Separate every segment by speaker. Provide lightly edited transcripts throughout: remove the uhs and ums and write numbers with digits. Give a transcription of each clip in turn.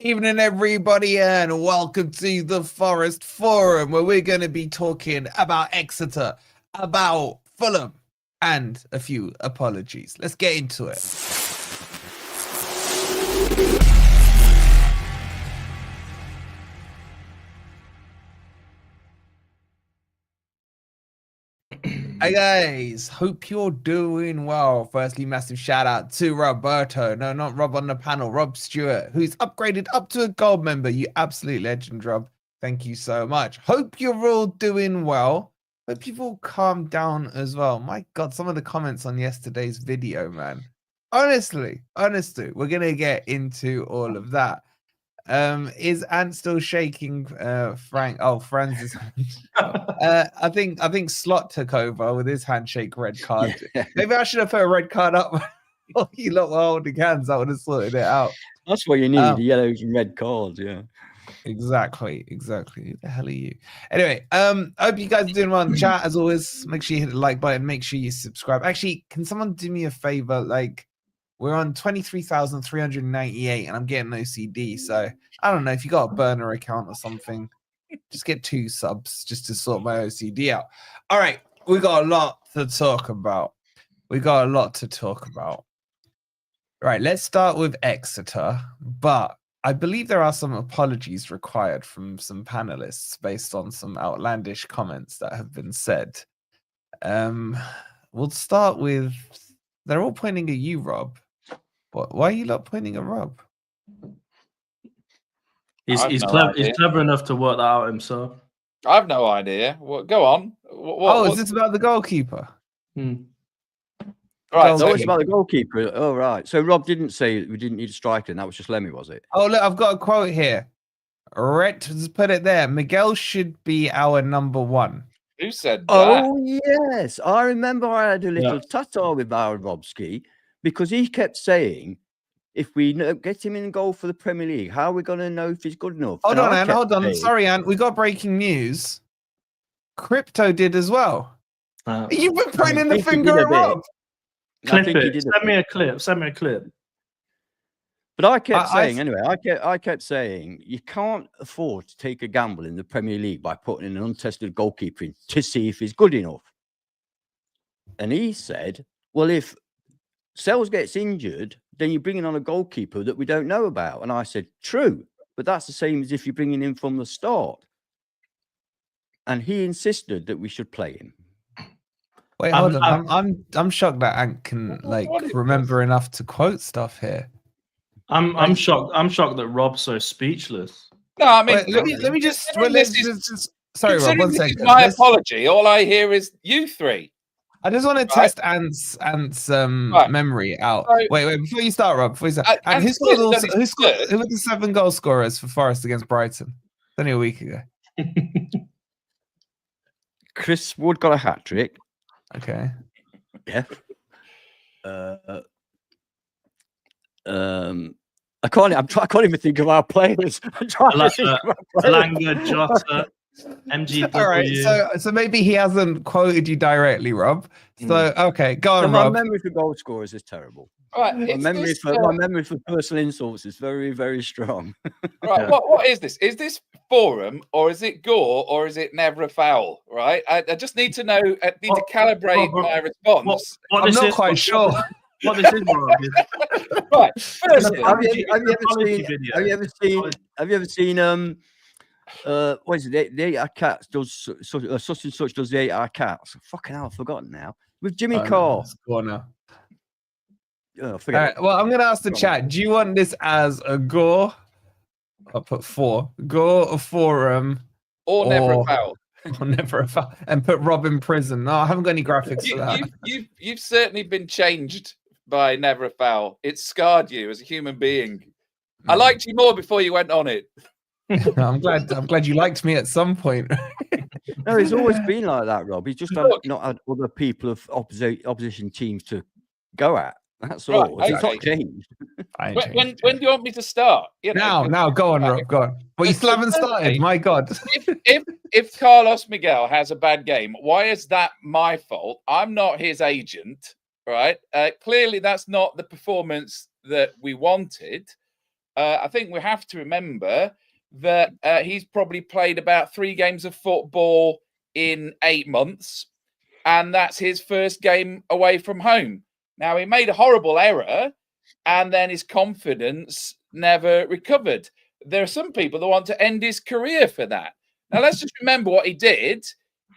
Speaker 1: Evening, everybody, and welcome to the Forest Forum, where we're going to be talking about Exeter, about Fulham, and a few apologies. Let's get into it. Hi guys, hope you're doing well. Firstly, massive shout out to Roberto. No, not Rob on the panel, Rob Stewart, who's upgraded up to a gold member. You absolute legend, Rob. Thank you so much. Hope you're all doing well. Hope you've all calmed down as well. My God, some of the comments on yesterday's video, man. Honestly, we're going to get into all of that. Is Ant still shaking Frank? Oh, Franz's hand. I think Slot took over with his handshake red card. Yeah. Maybe I should have put a red card up. You lot were holding hands. I would have sorted it out.
Speaker 2: That's what you need, the yellows and red cards, yeah.
Speaker 1: Exactly. Who the hell are you? Anyway, I hope you guys are doing well in the chat. As always, make sure you hit the like button. Make sure you subscribe. Actually, can someone do me a favor? Like, we're on 23,398 and I'm getting OCD. So I don't know if you got a burner account or something, just get 2 subs just to sort my OCD out. All right. We got a lot to talk about. Right. Let's start with Exeter, but I believe there are some apologies required from some panelists based on some outlandish comments that have been said. We'll start with, they're all pointing at you, Rob. Why are you not pointing at Rob?
Speaker 3: He's clever enough to work that out himself.
Speaker 4: I have no idea. Go on.
Speaker 1: Is this about the goalkeeper?
Speaker 2: Right. So it's about the goalkeeper. Oh, right. So Rob didn't say we didn't need a striker, and that was just Lemmy, was it?
Speaker 1: Oh, look, I've got a quote here. Rhett has put it there. Miguel should be our number 1.
Speaker 4: Who said that?
Speaker 2: Oh, yes. I remember I had a little tussle with Aaron Robski because he kept saying, if we get him in goal for the Premier League, how are we going to know if he's good enough?
Speaker 1: Hold on. Sorry, Ant. We got breaking news. Crypto did as well. You've been pointing the finger at Rob.
Speaker 3: Send me a clip.
Speaker 2: But I kept saying, anyway, I kept saying, you can't afford to take a gamble in the Premier League by putting in an untested goalkeeper in to see if he's good enough. And he said, well, if Sels gets injured, then you're bringing on a goalkeeper that we don't know about. And I said, true, but that's the same as if you're bringing him from the start. And he insisted that we should play him.
Speaker 1: Wait, hold on. I'm shocked that Ant can remember enough to quote stuff here.
Speaker 3: I'm shocked. I'm shocked that Rob's so speechless.
Speaker 4: No, I mean,
Speaker 1: let me just. Sorry, Rob. 1 second.
Speaker 4: My apology. All I hear is you 3.
Speaker 1: I just want to test Ant's memory out. Wait, before you start, Rob. And who were the 7 goal scorers for Forest against Brighton? Only a week ago.
Speaker 2: Chris Wood got a hat trick.
Speaker 1: Okay.
Speaker 2: Yeah. I can't even think of our players.
Speaker 3: Langa, Jota, MGW.
Speaker 1: All right, so maybe he hasn't quoted you directly, Rob. So okay, go on, Rob.
Speaker 2: My memory for goal scorers is terrible.
Speaker 4: Right,
Speaker 2: my memory for personal insults is very, very strong.
Speaker 4: Right, what is this? Is this Forum, or is it Gore, or is it Never a Foul? Right, I just need to know. I need to calibrate my response.
Speaker 1: I'm not quite sure.
Speaker 3: What this is,
Speaker 4: right. Firstly,
Speaker 2: have you ever seen what is it? The 8 Cats does such and such does the 8 Cats. Fucking hell, I've forgotten now. With Jimmy Carr.
Speaker 1: Oh, forget it. Well, I'm going to ask the chat. Do you want this as a Gore? I'll put 4. Gore, a Forum,
Speaker 4: or Never a Foul.
Speaker 1: Or Never a Foul, and put Rob in prison. No, I haven't got any graphics for that.
Speaker 4: You've certainly been changed by Never a Foul. It scarred you as a human being. I liked you more before you went on it.
Speaker 1: I'm glad you liked me at some point.
Speaker 2: No, it's always been like that, Rob. He's just not had other people of opposition teams to go at. That's all. Right, it's not changed.
Speaker 4: When do you want me to start?
Speaker 1: Now, go on, Rob. Go on. Well, you still haven't started. My God.
Speaker 4: If Carlos Miguel has a bad game, why is that my fault? I'm not his agent, right? Clearly, that's not the performance that we wanted. I think we have to remember that he's probably played about 3 games of football in 8 months, and that's his first game away from home. Now, he made a horrible error, and then his confidence never recovered. There are some people that want to end his career for that. Now, let's just remember what he did.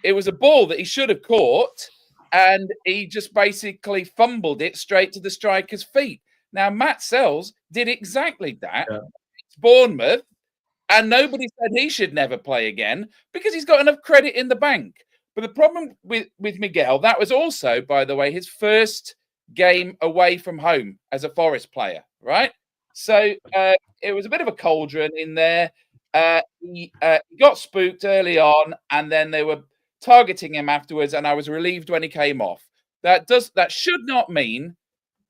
Speaker 4: It was a ball that he should have caught, and he just basically fumbled it straight to the striker's feet. Now, Sels did exactly that. Yeah. It's Bournemouth, and nobody said he should never play again because he's got enough credit in the bank. But the problem with Miguel, that was also, by the way, his first game away from home as a Forest player, right? So it was a bit of a cauldron in there. He got spooked early on, and then they were targeting him afterwards, and I was relieved when he came off. That should not mean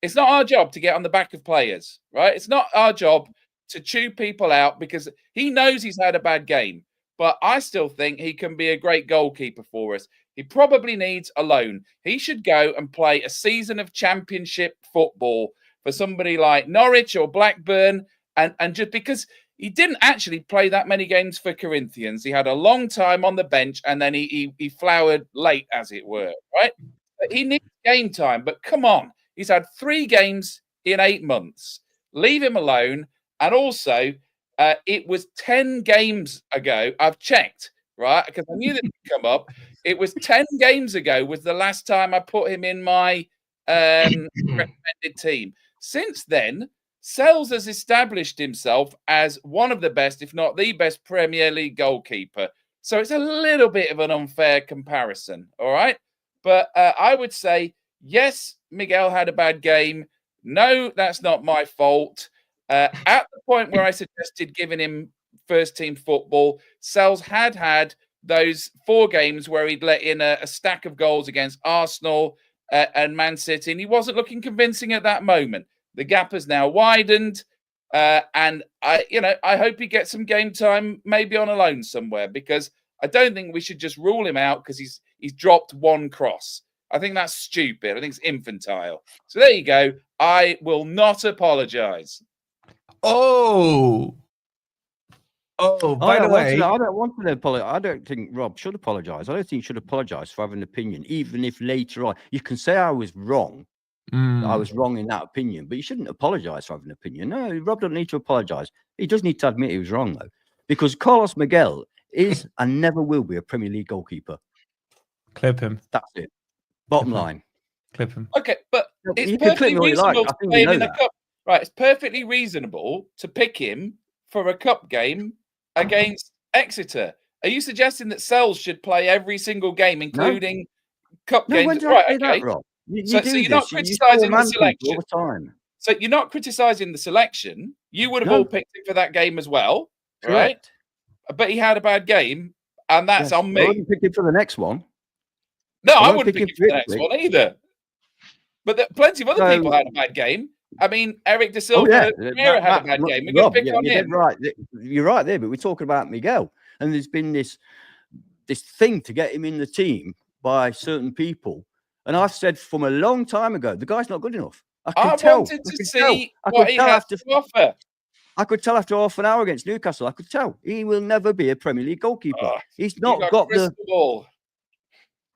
Speaker 4: it's not our job to get on the back of players, right? It's not our job to chew people out because he knows he's had a bad game. But I still think he can be a great goalkeeper for us. He probably needs a loan. He should go and play a season of championship football for somebody like Norwich or Blackburn. And just because he didn't actually play that many games for Corinthians. He had a long time on the bench, and then he flowered late, as it were, right? But he needs game time. But come on, he's had 3 games in 8 months. Leave him alone. And also, it was 10 games ago. I've checked, right? Because I knew that would come up. It was 10 games ago was the last time I put him in my recommended team. Since then, Sels has established himself as one of the best, if not the best, Premier League goalkeeper. So it's a little bit of an unfair comparison, all right? But I would say, yes, Miguel had a bad game. No, that's not my fault. At the point where I suggested giving him first-team football, Sels had those 4 games where he'd let in a stack of goals against Arsenal and Man City, and he wasn't looking convincing at that moment. The gap has now widened, and I hope he gets some game time, maybe on a loan somewhere, because I don't think we should just rule him out because he's dropped 1 cross. I think that's stupid. I think it's infantile. So there you go. I will not apologise.
Speaker 1: Oh, by the way,
Speaker 2: I don't want to apologize. I don't think Rob should apologise. I don't think he should apologise for having an opinion, even if later on you can say I was wrong. I was wrong in that opinion, but you shouldn't apologise for having an opinion. No, Rob doesn't need to apologise. He does need to admit he was wrong, though, because Carlos Miguel is and never will be a Premier League goalkeeper.
Speaker 1: Clip him.
Speaker 2: That's it. Bottom line.
Speaker 1: Clip him.
Speaker 4: Okay, but it's perfectly reasonable to play him in a cup. Right, it's perfectly reasonable to pick him for a cup game against Exeter. Are you suggesting that Sels should play every single game, including cup games?
Speaker 2: When did I say that, Rob?
Speaker 4: So you're not criticising the selection. All the time. So you're not criticising the selection. You would have all picked him for that game as well, right? But he had a bad game, and that's on me.
Speaker 2: I wouldn't pick him for the next one.
Speaker 4: No, I wouldn't pick him for the next one either. But plenty of other people had a bad game. I mean, Eric De Silva had a bad game. We're going to pick on him.
Speaker 2: Right. You're right there, but we're talking about Miguel. And there's been this thing to get him in the team by certain people. And I've said from a long time ago, the guy's not good enough. I
Speaker 4: wanted to see what he had to offer.
Speaker 2: I could tell after half an hour against Newcastle. I could tell he will never be a Premier League goalkeeper. He's not got the
Speaker 4: ball.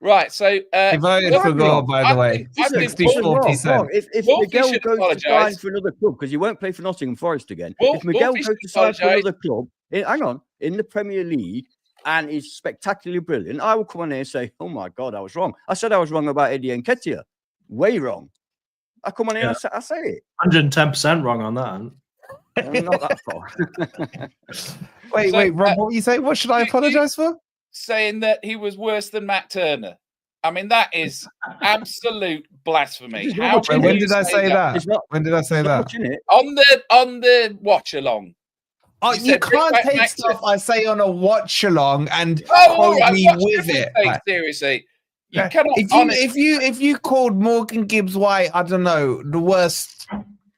Speaker 4: Right, so
Speaker 1: he voted for goal, by the way. 64%.
Speaker 2: If Miguel goes to sign for another club, because he won't play for Nottingham Forest again. If Miguel goes to sign for another club, in the Premier League, and is spectacularly brilliant, I will come on here and say, "Oh my God, I was wrong." I said I was wrong about Eddie Nketiah. Way wrong. I come on here and I say it.
Speaker 3: 110% wrong on that.
Speaker 2: Not that far.
Speaker 1: Wait, Rob, what were you saying? What should I apologise for?
Speaker 4: Saying that he was worse than Matt Turner. I mean, that is absolute blasphemy.
Speaker 1: When did I say that? When did I say that?
Speaker 4: On the watch along.
Speaker 1: Oh, you can't take stuff I say on a watch along and quote me with it.
Speaker 4: Seriously. You cannot
Speaker 1: if you called Morgan Gibbs White, I don't know, the worst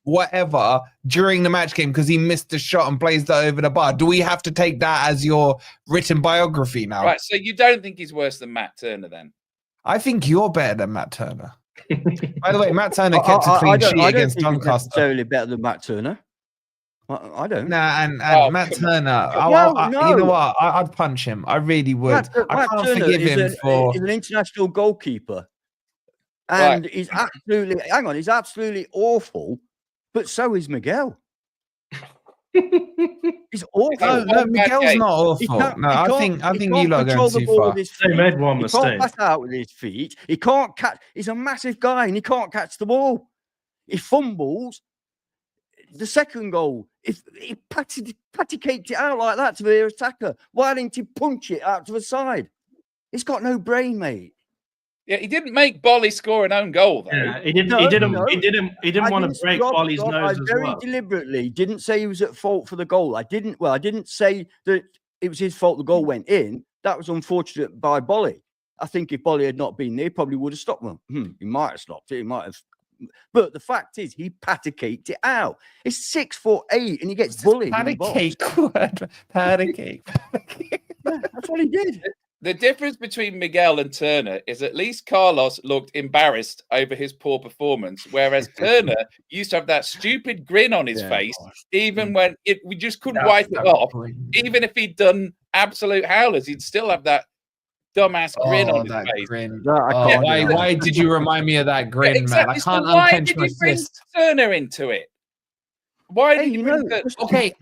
Speaker 1: whatever during the match game because he missed a shot and blazed it over the bar, do we have to take that as your written biography now?
Speaker 4: Right, so you don't think he's worse than Matt Turner then?
Speaker 1: I think you're better than Matt Turner. By the way, Matt Turner kept a clean sheet against Doncaster.
Speaker 2: Necessarily better than Matt Turner. I don't.
Speaker 1: Nah, and
Speaker 4: Oh,
Speaker 1: Matt
Speaker 4: come on.
Speaker 1: Turner.
Speaker 2: No.
Speaker 1: You know what? I'd punch him. I really would. I
Speaker 2: Matt
Speaker 1: can't
Speaker 2: Turner
Speaker 1: forgive
Speaker 2: is
Speaker 1: him for.
Speaker 2: He's an international goalkeeper.
Speaker 4: Right.
Speaker 2: And he's absolutely, hang on, he's absolutely awful. But so is Miguel. He's awful.
Speaker 1: No, Miguel's not awful. No, I think you lot are going too far.
Speaker 3: They made one
Speaker 2: He
Speaker 3: mistake.
Speaker 2: can't pass out with his feet. He can't catch. He's a massive guy and he can't catch the ball. He fumbles. The second goal, if he patty-caked it out like that to the attacker, why didn't he punch it out to the side? He's got no brain, mate.
Speaker 4: Yeah, he didn't make Bolly score an own goal, though.
Speaker 3: Yeah, he didn't want to break Bolly's nose
Speaker 2: I
Speaker 3: as
Speaker 2: very
Speaker 3: well.
Speaker 2: deliberately didn't say he was at fault for the goal. I didn't say that it was his fault the goal went in. That was unfortunate by Bolly. I think if Bolly had not been there, he probably would have stopped him. He might have stopped it. He might have. But the fact is, he patty-caked it out. It's 6'8", and he gets bullied.
Speaker 1: Patty-cake. Patty-cake.
Speaker 2: Yeah, that's what he did.
Speaker 4: The difference between Miguel and Turner is at least Carlos looked embarrassed over his poor performance, whereas Turner used to have that stupid grin on his face, even when we just couldn't wipe it off. Even if he'd done absolute howlers, he'd still have that dumbass grin on his face.
Speaker 1: Grin. Why did you remind me of that grin,
Speaker 4: exactly.
Speaker 1: man? I can't
Speaker 4: so why
Speaker 1: unclench
Speaker 4: did
Speaker 1: my
Speaker 4: you bring
Speaker 1: fist.
Speaker 4: Turner into it? Why did you bring Turner?
Speaker 1: Okay,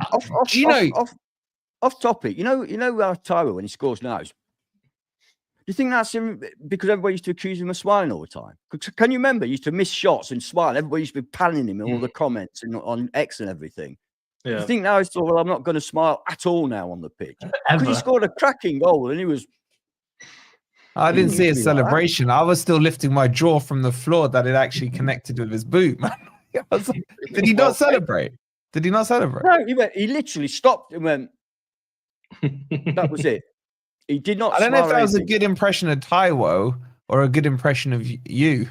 Speaker 2: off topic. You know Tyro when he scores now. Do you think that's him because everybody used to accuse him of smiling all the time? Can you remember? He used to miss shots and smile. Everybody used to be panning him in all the comments and on X and everything. Yeah. Do you think now he's thought, well, I'm not going to smile at all now on the pitch? Because he scored a cracking goal and he was.
Speaker 1: I didn't see his celebration. I was still lifting my jaw from the floor that it actually connected with his boot, man. Did he not celebrate? Did he not celebrate?
Speaker 2: No, he literally stopped and went. That was it. He did not.
Speaker 1: I don't know if that was a good impression of Taiwo or a good impression of you.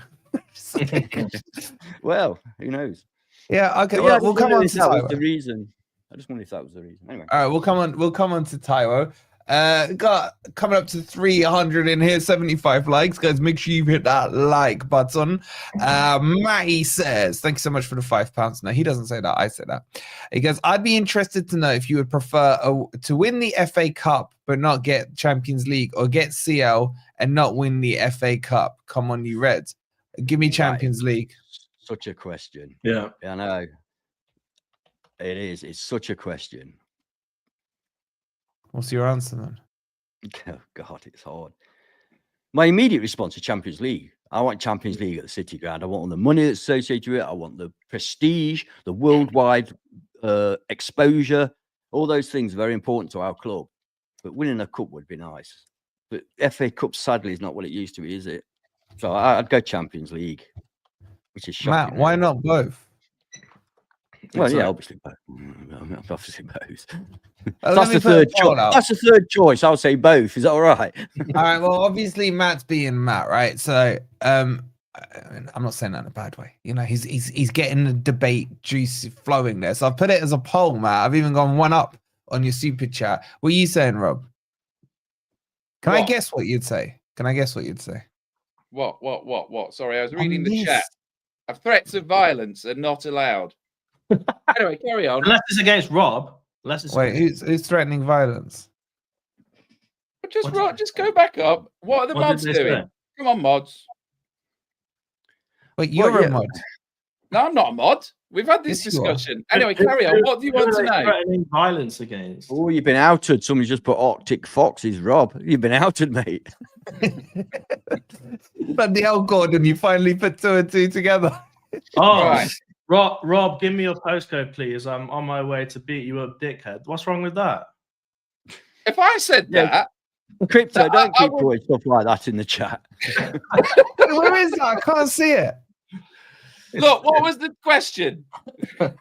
Speaker 2: Well, who knows?
Speaker 1: Yeah. Okay. Well, we'll come on to
Speaker 2: that
Speaker 1: Taiwo.
Speaker 2: was the reason. I just wondered if that was the reason. Anyway.
Speaker 1: All right. We'll come on to Taiwo. Got coming up to 300 in here, 75 likes, guys. Make sure you hit that like button. Matty says, thank you so much for the £5. No, he doesn't say that. I say that. He goes, I'd be interested to know if you would prefer to win the FA Cup but not get Champions League, or get CL and not win the FA Cup. Come on, you Reds. Give me Champions League.
Speaker 2: Such a question.
Speaker 3: Yeah,
Speaker 2: I know. It is. It's such a question.
Speaker 1: What's your answer then?
Speaker 2: Oh, God, it's hard. My immediate response to Champions League. I want Champions League at the City Ground. I want all the money that's associated with it. I want the prestige, the worldwide exposure. All those things are very important to our club. But winning a cup would be nice. But FA Cup, sadly, is not what it used to be, is it? So I'd go Champions League, which is shocking.
Speaker 1: Matt, why not both?
Speaker 2: Well, yeah, obviously both. Obviously both.
Speaker 1: That's the third choice.
Speaker 2: That's the third choice. I'll say both. Is that all right?
Speaker 1: All right. Well, obviously Matt's being Matt, right? So, I'm not saying that in a bad way. You know, he's getting the debate juice flowing there. So I've put it as a poll, Matt. I've even gone one up on your super chat. What are you saying, Rob? Can I guess what you'd say?
Speaker 4: What? Sorry, I was reading the chat. Threats of violence are not allowed. Anyway, carry on.
Speaker 3: Unless it's against Rob.
Speaker 1: Who's threatening violence?
Speaker 4: Just go back up. What are the mods doing? Say? Come on, mods.
Speaker 1: Wait, you're a mod.
Speaker 4: No, I'm not a mod. We've had this discussion. Anyway, carry on. What do you want to know?
Speaker 3: Threatening violence against.
Speaker 2: Oh, you've been outed. Somebody just put Arctic Foxes, Rob. You've been outed, mate.
Speaker 1: But the old Gordon, you finally put 2 and 2 together.
Speaker 3: Oh, right. Rob, give me your postcode, please. I'm on my way to beat you up, dickhead. What's wrong with that?
Speaker 4: If I said that,
Speaker 2: Crypto, don't keep putting stuff like that in the chat.
Speaker 1: Where is that? I can't see it.
Speaker 4: Look, what was the question? Fucking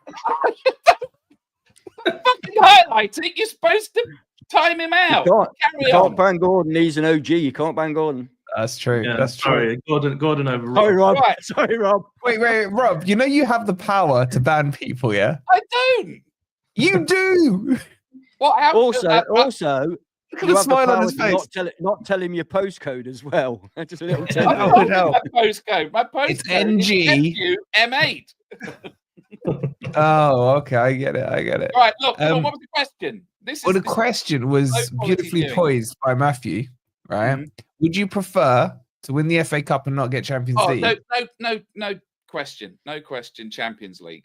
Speaker 4: highlight it. You're supposed to time him out.
Speaker 2: You can't ban Gordon. He's an OG. You can't ban Gordon.
Speaker 1: That's true.
Speaker 3: Yeah,
Speaker 1: that's true.
Speaker 3: Sorry, Gordon over Rob.
Speaker 2: Sorry, Rob.
Speaker 4: Right.
Speaker 2: Sorry, Rob.
Speaker 1: Wait, Rob. You know you have the power to ban people, yeah?
Speaker 4: I don't.
Speaker 1: You do.
Speaker 4: What happened?
Speaker 2: Also,
Speaker 1: look at the smile on his face.
Speaker 2: Not tell him your postcode as well. Just a little
Speaker 4: My postcode. My postcode
Speaker 1: it's NG
Speaker 4: is M8.
Speaker 1: Oh, okay. I get it.
Speaker 4: All right, look, what was the question?
Speaker 1: Well, the question was beautifully poised by Matthew, right? Would you prefer to win the FA Cup and not get Champions League?
Speaker 4: No question. No question. Champions League.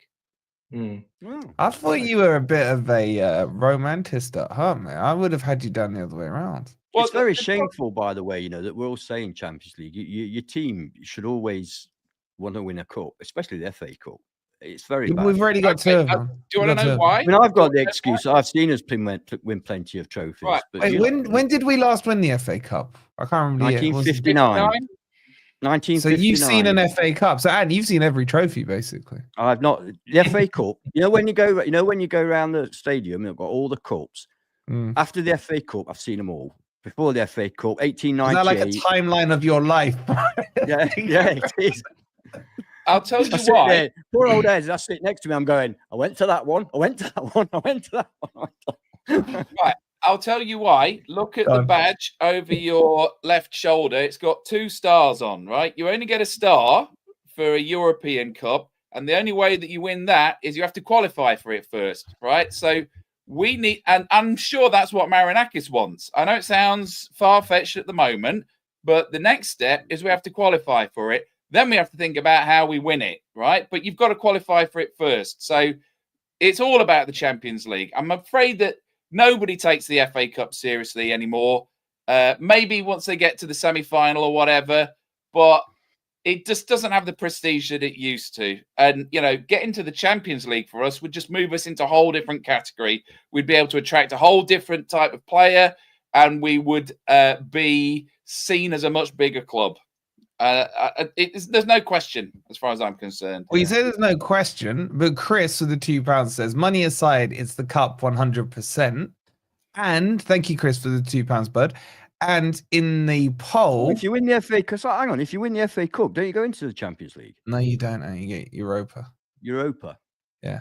Speaker 1: I thought you were a bit of a romantic at heart, man. I would have had you done the other way around.
Speaker 2: Well, it's very shameful, by the way, you know, that we're all saying Champions League. Your team should always want to win a cup, especially the FA Cup. It's very bad.
Speaker 1: We've already got two of them.
Speaker 4: Do you want to know why?
Speaker 2: I mean, I've got the excuse. I've seen us win plenty of trophies.
Speaker 4: Right.
Speaker 2: But
Speaker 1: wait, when did we last win the FA Cup? I can't remember.
Speaker 2: 1959. 1959.
Speaker 1: So you've seen an FA Cup. So and you've seen every trophy basically.
Speaker 2: I've not. The FA Cup. You know when you go around the stadium, you've got all the cups. After the FA Cup, I've seen them all. Before the FA Cup, 1898. Is that
Speaker 1: like a timeline of your life?
Speaker 2: yeah, it is.
Speaker 4: I'll tell you why.
Speaker 2: There, poor old Ed, I sit next to me. I'm going, I went to that one. I went to that one. I went to that one.
Speaker 4: Right. I'll tell you why. Look at the badge over your left shoulder. It's got 2 stars on, right? You only get a star for a European Cup. And the only way that you win that is you have to qualify for it first, right? So we need, and I'm sure that's what Marinakis wants. I know it sounds far-fetched at the moment, but the next step is we have to qualify for it. Then we have to think about how we win it, right? But you've got to qualify for it first. So it's all about the Champions League. I'm afraid that nobody takes the FA Cup seriously anymore. Maybe once they get to the semi-final or whatever, but it just doesn't have the prestige that it used to. And, you know, getting to the Champions League for us would just move us into a whole different category. We'd be able to attract a whole different type of player, and we would be seen as a much bigger club. There's no question as far as I'm concerned.
Speaker 1: Well, you say there's no question, but Chris with the £2 says, money aside, it's the cup 100%. And thank you, Chris, for the £2, bud. And in the poll,
Speaker 2: if you win the FA Cup, hang on, if you win the FA Cup, don't you go into the Champions League?
Speaker 1: No, you don't. You get Europa.
Speaker 2: Yeah.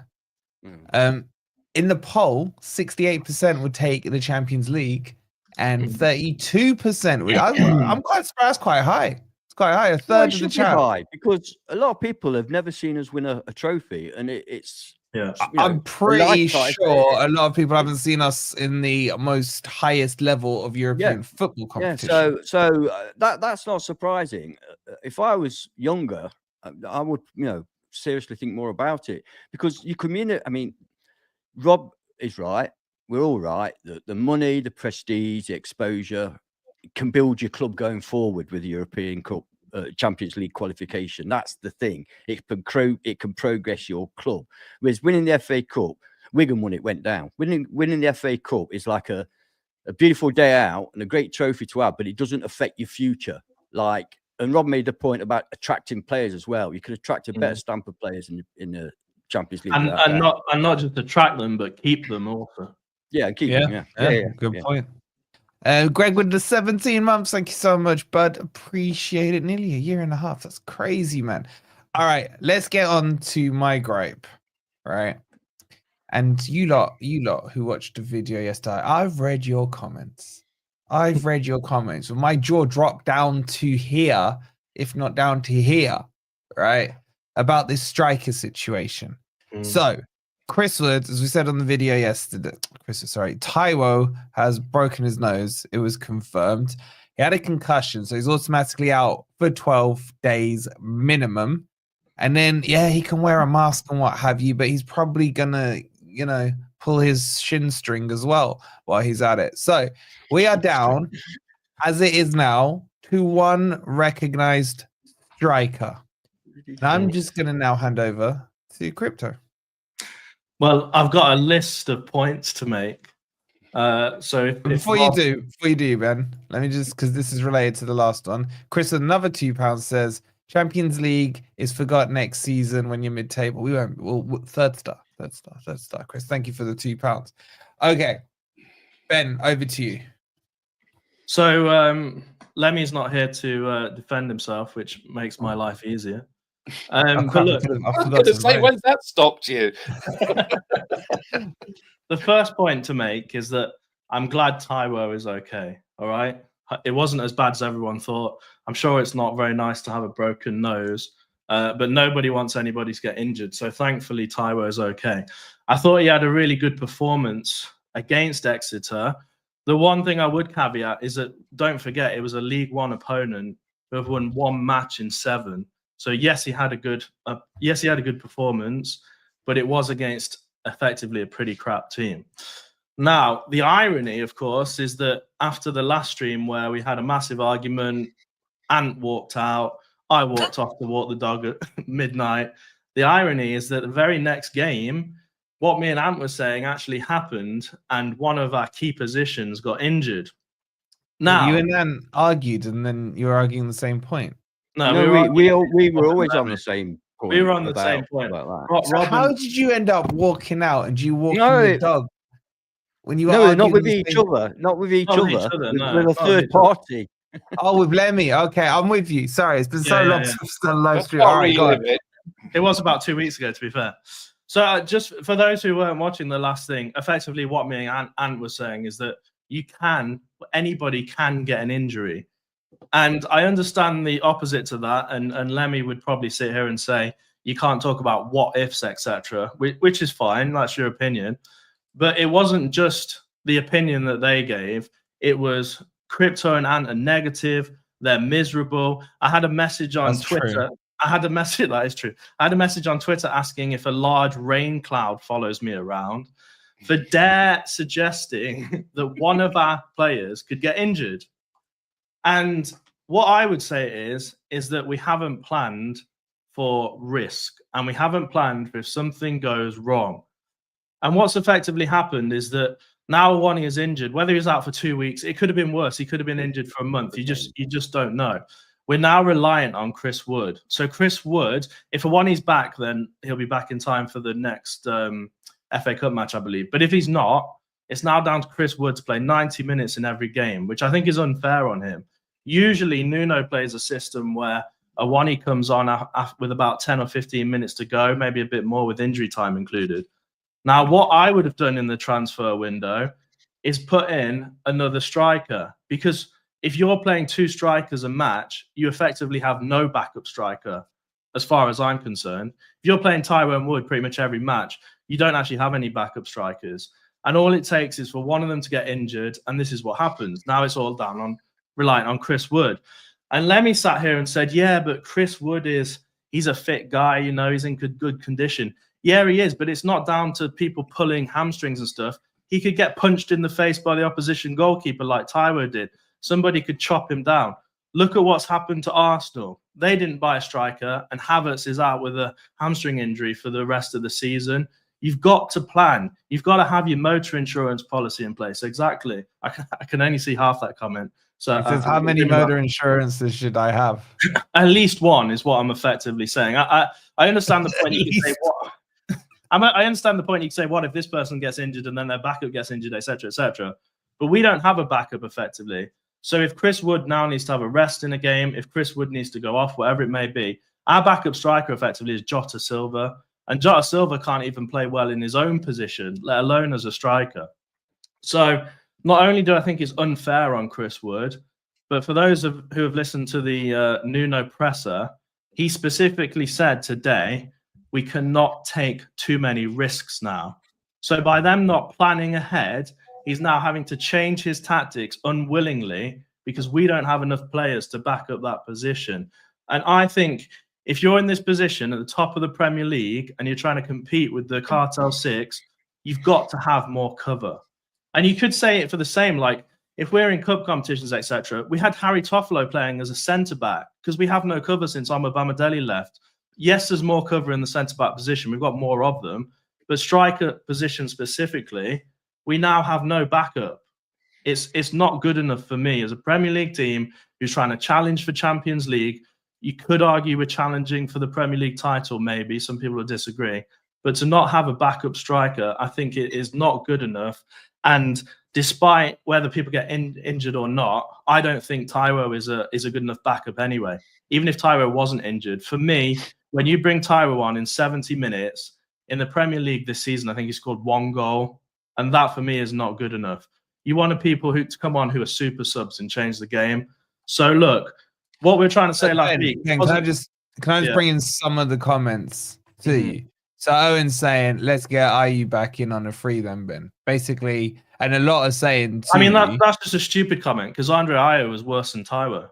Speaker 1: In the poll, 68% would take the Champions League, and 32% would. I'm quite surprised. Quite high. It's quite high. A third of the chance.
Speaker 2: Because a lot of people have never seen us win a trophy, and it's.
Speaker 3: Yeah,
Speaker 1: I'm pretty sure a lot of people haven't seen us in the most highest level of European football competition.
Speaker 2: Yeah, so that's not surprising. If I was younger, I would, seriously think more about it, because you communicate. I mean, Rob is right. We're all right. The money, the prestige, the exposure can build your club going forward with the European Cup. Champions League qualification. That's the thing. It can progress your club. Whereas winning the FA Cup, Wigan won it, went down. Winning the FA Cup is like a beautiful day out and a great trophy to have, but it doesn't affect your future. And Rob made the point about attracting players as well. You could attract a better stamp of players in the Champions League,
Speaker 3: and not just attract them, but keep them also.
Speaker 2: Yeah, and keep them. Yeah.
Speaker 1: Good point. Greg with the 17 months, thank you so much, bud. Appreciate it. Nearly a year and a half. That's crazy, man. All right, let's get on to my gripe, right? And you lot who watched the video yesterday, I've read your comments. Well, my jaw dropped down to here, if not down to here, right? About this striker situation. So Chris Woods, as we said on the video yesterday, Taiwo has broken his nose. It was confirmed. He had a concussion, so he's automatically out for 12 days minimum. And then, he can wear a mask and what have you, but he's probably going to, pull his shin string as well while he's at it. So we are down, as it is now, to one recognized striker. And I'm just going to now hand over to Crypto.
Speaker 3: Well, I've got a list of points to make.
Speaker 1: Before you do, Ben, let me just, because this is related to the last one. Chris, another £2 says Champions League is forgotten next season when you're mid-table. We won't. Well, third star. Chris, thank you for the £2. Okay, Ben, over to you.
Speaker 3: So Lemmy's not here to defend himself, which makes my life easier. But look,
Speaker 4: I was going to say, when's that stopped you?
Speaker 3: The first point to make is that I'm glad Taiwo is okay. All right, it wasn't as bad as everyone thought. I'm sure it's not very nice to have a broken nose, but nobody wants anybody to get injured. So thankfully, Taiwo is okay. I thought he had a really good performance against Exeter. The one thing I would caveat is that don't forget it was a League One opponent who have won 1 match in 7. So yes, he had a good performance, but it was against effectively a pretty crap team. Now, the irony, of course, is that after the last stream where we had a massive argument, Ant walked out, I walked off to walk the dog at midnight. The irony is that the very next game, what me and Ant were saying actually happened, and one of our key positions got injured. Now,
Speaker 1: you and Ant argued, and then you were arguing the same point.
Speaker 3: No,
Speaker 2: we were always on the same point.
Speaker 3: We were on the same point.
Speaker 1: So how did you end up walking out and you walking the dog? When you were
Speaker 2: not with each other, not with each other, with a third party.
Speaker 1: Oh, with Lemmy. Okay, I'm with you. Sorry, it's been so long since the live stream. All right, go ahead.
Speaker 3: It was about 2 weeks ago, to be fair. So just for those who weren't watching the last thing, effectively what me and Ant was saying is that anybody can get an injury. And I understand the opposite to that. And Lemmy would probably sit here and say, you can't talk about what ifs, etc., which is fine. That's your opinion. But it wasn't just the opinion that they gave. It was Crypto and Ant are negative. They're miserable. I had a message on Twitter.
Speaker 1: True.
Speaker 3: That is true. I had a message on Twitter asking if a large rain cloud follows me around for dare suggesting that one of our players could get injured. And what I would say is that we haven't planned for risk, and we haven't planned for if something goes wrong. And what's effectively happened is that now Awoniyi is injured. Whether he's out for 2 weeks, it could have been worse. He could have been injured for a month. You just don't know. We're now reliant on Chris Wood. So Chris Wood, if Awoniyi's back, then he'll be back in time for the next FA Cup match, I believe. But if he's not, it's now down to Chris Wood to play 90 minutes in every game, which I think is unfair on him. Usually, Nuno plays a system where Awoniyi comes on with about 10 or 15 minutes to go, maybe a bit more with injury time included. Now, what I would have done in the transfer window is put in another striker, because if you're playing 2 strikers a match, you effectively have no backup striker, as far as I'm concerned. If you're playing Taiwo and Wood pretty much every match, you don't actually have any backup strikers. And all it takes is for one of them to get injured, and this is what happens. Now it's all down on relying on Chris Wood. And Lemmy sat here and said, yeah, but Chris Wood he's a fit guy, you know, he's in good condition. Yeah, he is, but it's not down to people pulling hamstrings and stuff. He could get punched in the face by the opposition goalkeeper like Taiwo did. Somebody could chop him down. Look at what's happened to Arsenal. They didn't buy a striker, and Havertz is out with a hamstring injury for the rest of the season. You've got to plan. You've got to have your motor insurance policy in place. Exactly. I can only see half that comment. So
Speaker 1: it says, how many motor insurances should I have?
Speaker 3: At least one is what I'm effectively saying. I understand the point. You can say what. I understand the point. You can say, what if this person gets injured and then their backup gets injured, etc., etc. But we don't have a backup effectively. So if Chris Wood now needs to have a rest in a game, if Chris Wood needs to go off, whatever it may be, our backup striker effectively is Jota Silva. And Jota Silva can't even play well in his own position, let alone as a striker. So not only do I think it's unfair on Chris Wood, but for those who have listened to the Nuno presser, he specifically said today, we cannot take too many risks now. So by them not planning ahead, he's now having to change his tactics unwillingly because we don't have enough players to back up that position. And I think if you're in this position at the top of the Premier League and you're trying to compete with the Cartel 6, you've got to have more cover. And you could say it for the same, like if we're in cup competitions, etc., we had Harry Toffolo playing as a centre-back because we have no cover since Amabamidele left. Yes, there's more cover in the centre-back position. We've got more of them. But striker position specifically, we now have no backup. It's not good enough for me as a Premier League team who's trying to challenge for Champions League. You could argue we're challenging for the Premier League title, maybe. Some people will disagree. But to not have a backup striker, I think it is not good enough. And despite whether people get injured or not, I don't think Taiwo is a good enough backup anyway. Even if Taiwo wasn't injured. For me, when you bring Taiwo on in 70 minutes, in the Premier League this season, I think he scored 1 goal. And that, for me, is not good enough. You want people to come on who are super subs and change the game. So, look, what we were trying to say last week...
Speaker 1: Can I just can I just bring in some of the comments to you? So Owen's saying, let's get IU back in on a free then, Ben. Basically, and a lot are saying
Speaker 3: I mean, that's just a stupid comment because Andre Ayew was worse than Taiwo.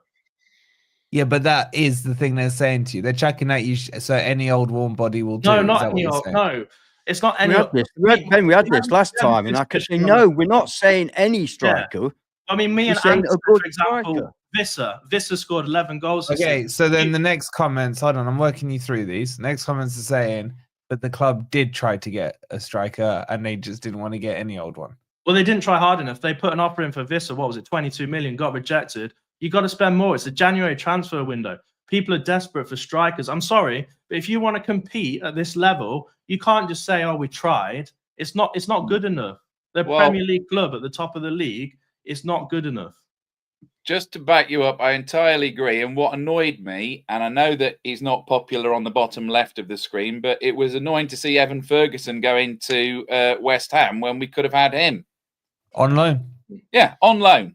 Speaker 1: Yeah, but that is the thing they're saying to you. They're chucking at you so any old warm body will do.
Speaker 3: No, not any old. No, it's not any.
Speaker 2: We had this last time, and I could say, no, we're not saying any striker.
Speaker 3: Yeah. I mean, me and Anderson, for example, Visser scored 11 goals.
Speaker 1: Okay, so then the next comments, hold on, I'm working you through these. Next comments are saying that the club did try to get a striker and they just didn't want to get any old one.
Speaker 3: Well, they didn't try hard enough. They put an offer in for Visser, what was it, 22 million, got rejected. You got to spend more. It's a January transfer window. People are desperate for strikers. I'm sorry, but if you want to compete at this level, you can't just say, "Oh, we tried." It's not good enough. The Premier League club at the top of the league is not good enough.
Speaker 4: Just to back you up, I entirely agree. And what annoyed me, and I know that he's not popular on the bottom left of the screen, but it was annoying to see Evan Ferguson go into West Ham when we could have had him
Speaker 1: on loan.
Speaker 4: Yeah, on loan.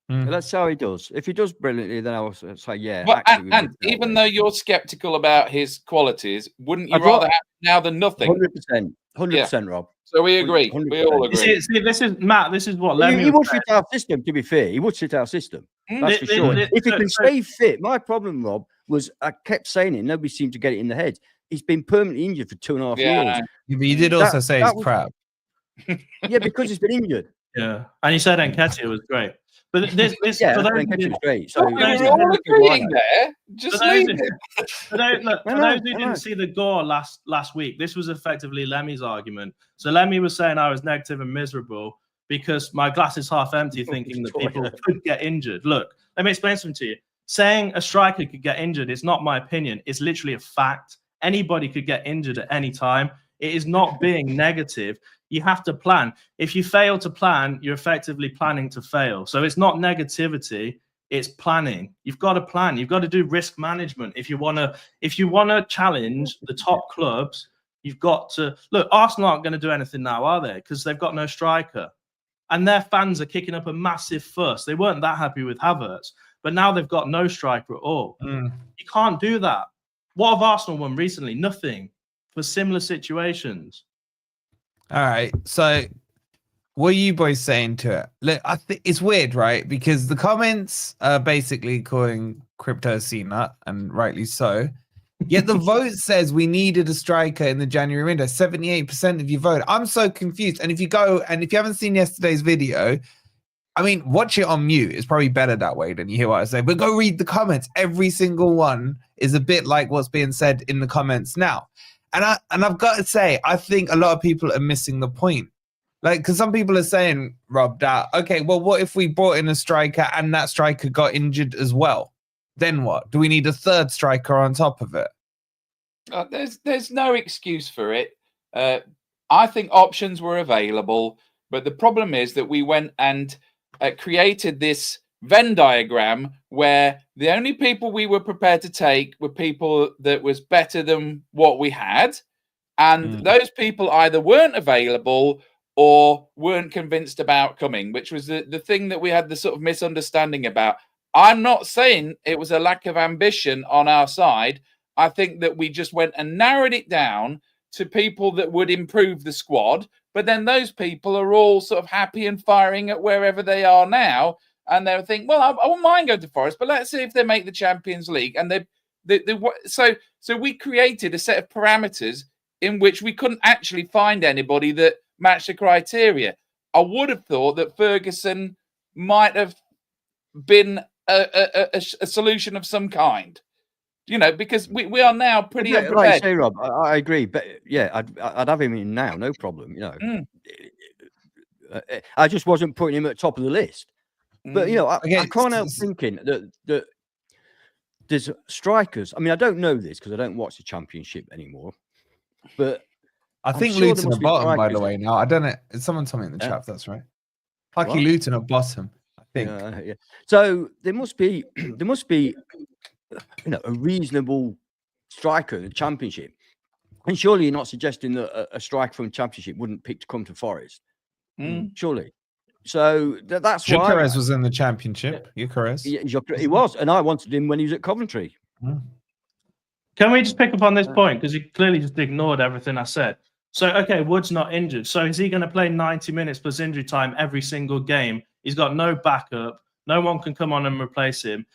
Speaker 2: That's how he does. If he does brilliantly, then I will say, yeah.
Speaker 4: But, and even though you're skeptical about his qualities, wouldn't you rather have now than nothing?
Speaker 2: 100%, Rob.
Speaker 4: So we agree.
Speaker 2: 100%.
Speaker 4: We all agree.
Speaker 3: See, this is Matt. This is what
Speaker 2: he would fit our system. To be fair, he would fit our system. That's for sure. If he can stay fit, my problem, Rob, was I kept saying it. Nobody seemed to get it in the head. He's been permanently injured for 2.5 years.
Speaker 1: Yeah, but you did also say he's crap.
Speaker 2: Yeah, because he's been injured.
Speaker 3: Yeah, and you said Nketiah was great. But this
Speaker 2: Nketiah was great. So
Speaker 4: we're all agreeing there. Just leave it.
Speaker 3: For those who didn't see the gore last week, this was effectively Lemmy's argument. So Lemmy was saying I was negative and miserable because my glass is half empty, thinking that people could get injured. Look, let me explain something to you. Saying a striker could get injured is not my opinion. It's literally a fact. Anybody could get injured at any time. It is not being negative. You have to plan. If you fail to plan, you're effectively planning to fail. So it's not negativity, it's planning. You've got to plan. You've got to do risk management. If you want to challenge the top clubs, you've got to look. Arsenal aren't going to do anything now, are they? Because they've got no striker. And their fans are kicking up a massive fuss. They weren't that happy with Havertz, but now they've got no striker at all. You can't do that. What have Arsenal won recently? Nothing for similar situations.
Speaker 1: All right. So what are you boys saying to it? Look, I think it's weird, right? Because the comments are basically calling crypto CNUT, and rightly so. Yet the vote says we needed a striker in the January window. 78% of you vote. I'm so confused. And if you haven't seen yesterday's video, I mean, watch it on mute. It's probably better that way than you hear what I say. But go read the comments. Every single one is a bit like what's being said in the comments now. And I've got to say, I think a lot of people are missing the point. Like, because some people are saying, Rob, that, okay, well, what if we brought in a striker and that striker got injured as well? Then what? Do we need a third striker on top of it?
Speaker 4: There's no excuse for it. I think options were available, but the problem is that we went and created this Venn diagram where the only people we were prepared to take were people that was better than what we had, and those people either weren't available or weren't convinced about coming, which was the thing that we had the sort of misunderstanding about. I'm not saying it was a lack of ambition on our side. I think that we just went and narrowed it down to people that would improve the squad, but then those people are all sort of happy and firing at wherever they are now. And they'll think, well, I won't mind going to Forest, but let's see if they make the Champions League. And so we created a set of parameters in which we couldn't actually find anybody that matched the criteria. I would have thought that Ferguson might have been a solution of some kind, because we are now pretty unprepared.
Speaker 2: Like you say, Rob, I agree, but yeah, I'd have him in now, no problem. I just wasn't putting him at the top of the list. But, I can't help thinking that there's strikers. I mean, I don't know this because I don't watch the Championship anymore. But
Speaker 1: I think Luton are bottom, by the way, now. I don't know. Someone told me in the chat if that's right. Lucky Luton are bottom, I think.
Speaker 2: Yeah. So there must be a reasonable striker in the Championship. And surely you're not suggesting that a striker from the Championship wouldn't pick to come to Forest. Surely. So that's why
Speaker 1: Gyökeres was in the Championship. Gyökeres.
Speaker 2: He was, and I wanted him when he was at Coventry.
Speaker 3: Can we just pick up on this point? Because you clearly just ignored everything I said. So, okay, Wood's not injured. So is he going to play 90 minutes plus injury time every single game? He's got no backup. No one can come on and replace him.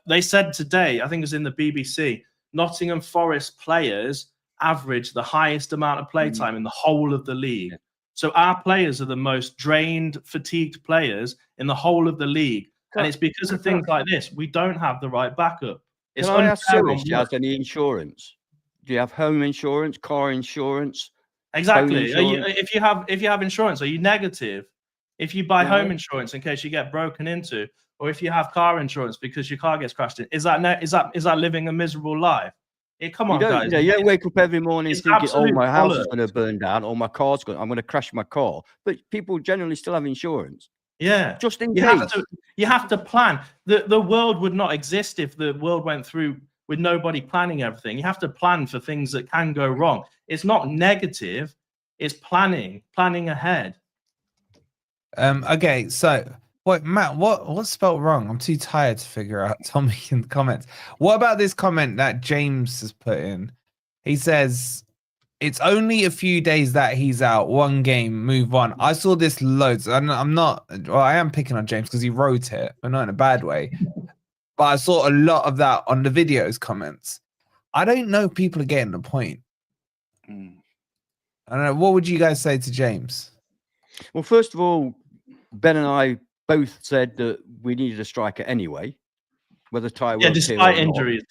Speaker 3: They said today, I think it was in the BBC, Nottingham Forest players average the highest amount of playtime in the whole of the league. So our players are the most drained, fatigued players in the whole of the league. And it's because of things like this. We don't have the right backup. It's
Speaker 2: Can I ask Suresh, do you have any insurance? Do you have home insurance, car insurance?
Speaker 3: Exactly. If you have insurance, are you negative? If you buy home insurance in case you get broken into, or if you have car insurance because your car gets crashed in, is that living a miserable life? Come on, guys.
Speaker 2: You don't wake up every morning thinking, "Oh, my house is going to burn down, or my car's going. I'm going to crash my car." But people generally still have insurance.
Speaker 3: Yeah,
Speaker 2: just in case.
Speaker 3: You have to plan. The world would not exist if the world went through with nobody planning everything. You have to plan for things that can go wrong. It's not negative. It's planning ahead.
Speaker 1: Okay, so wait, Matt, what's spelled wrong? I'm too tired to figure out. Tell me in the comments. What about this comment that James has put in? He says, it's only a few days that he's out. One game, move on. I saw this loads. I am picking on James because he wrote it, but not in a bad way. But I saw a lot of that on the videos comments. I don't know if people are getting the point. I don't know. What would you guys say to James?
Speaker 2: Well, first of all, Ben and I both said that we needed a striker anyway. Whether Taiwo,
Speaker 3: despite injuries,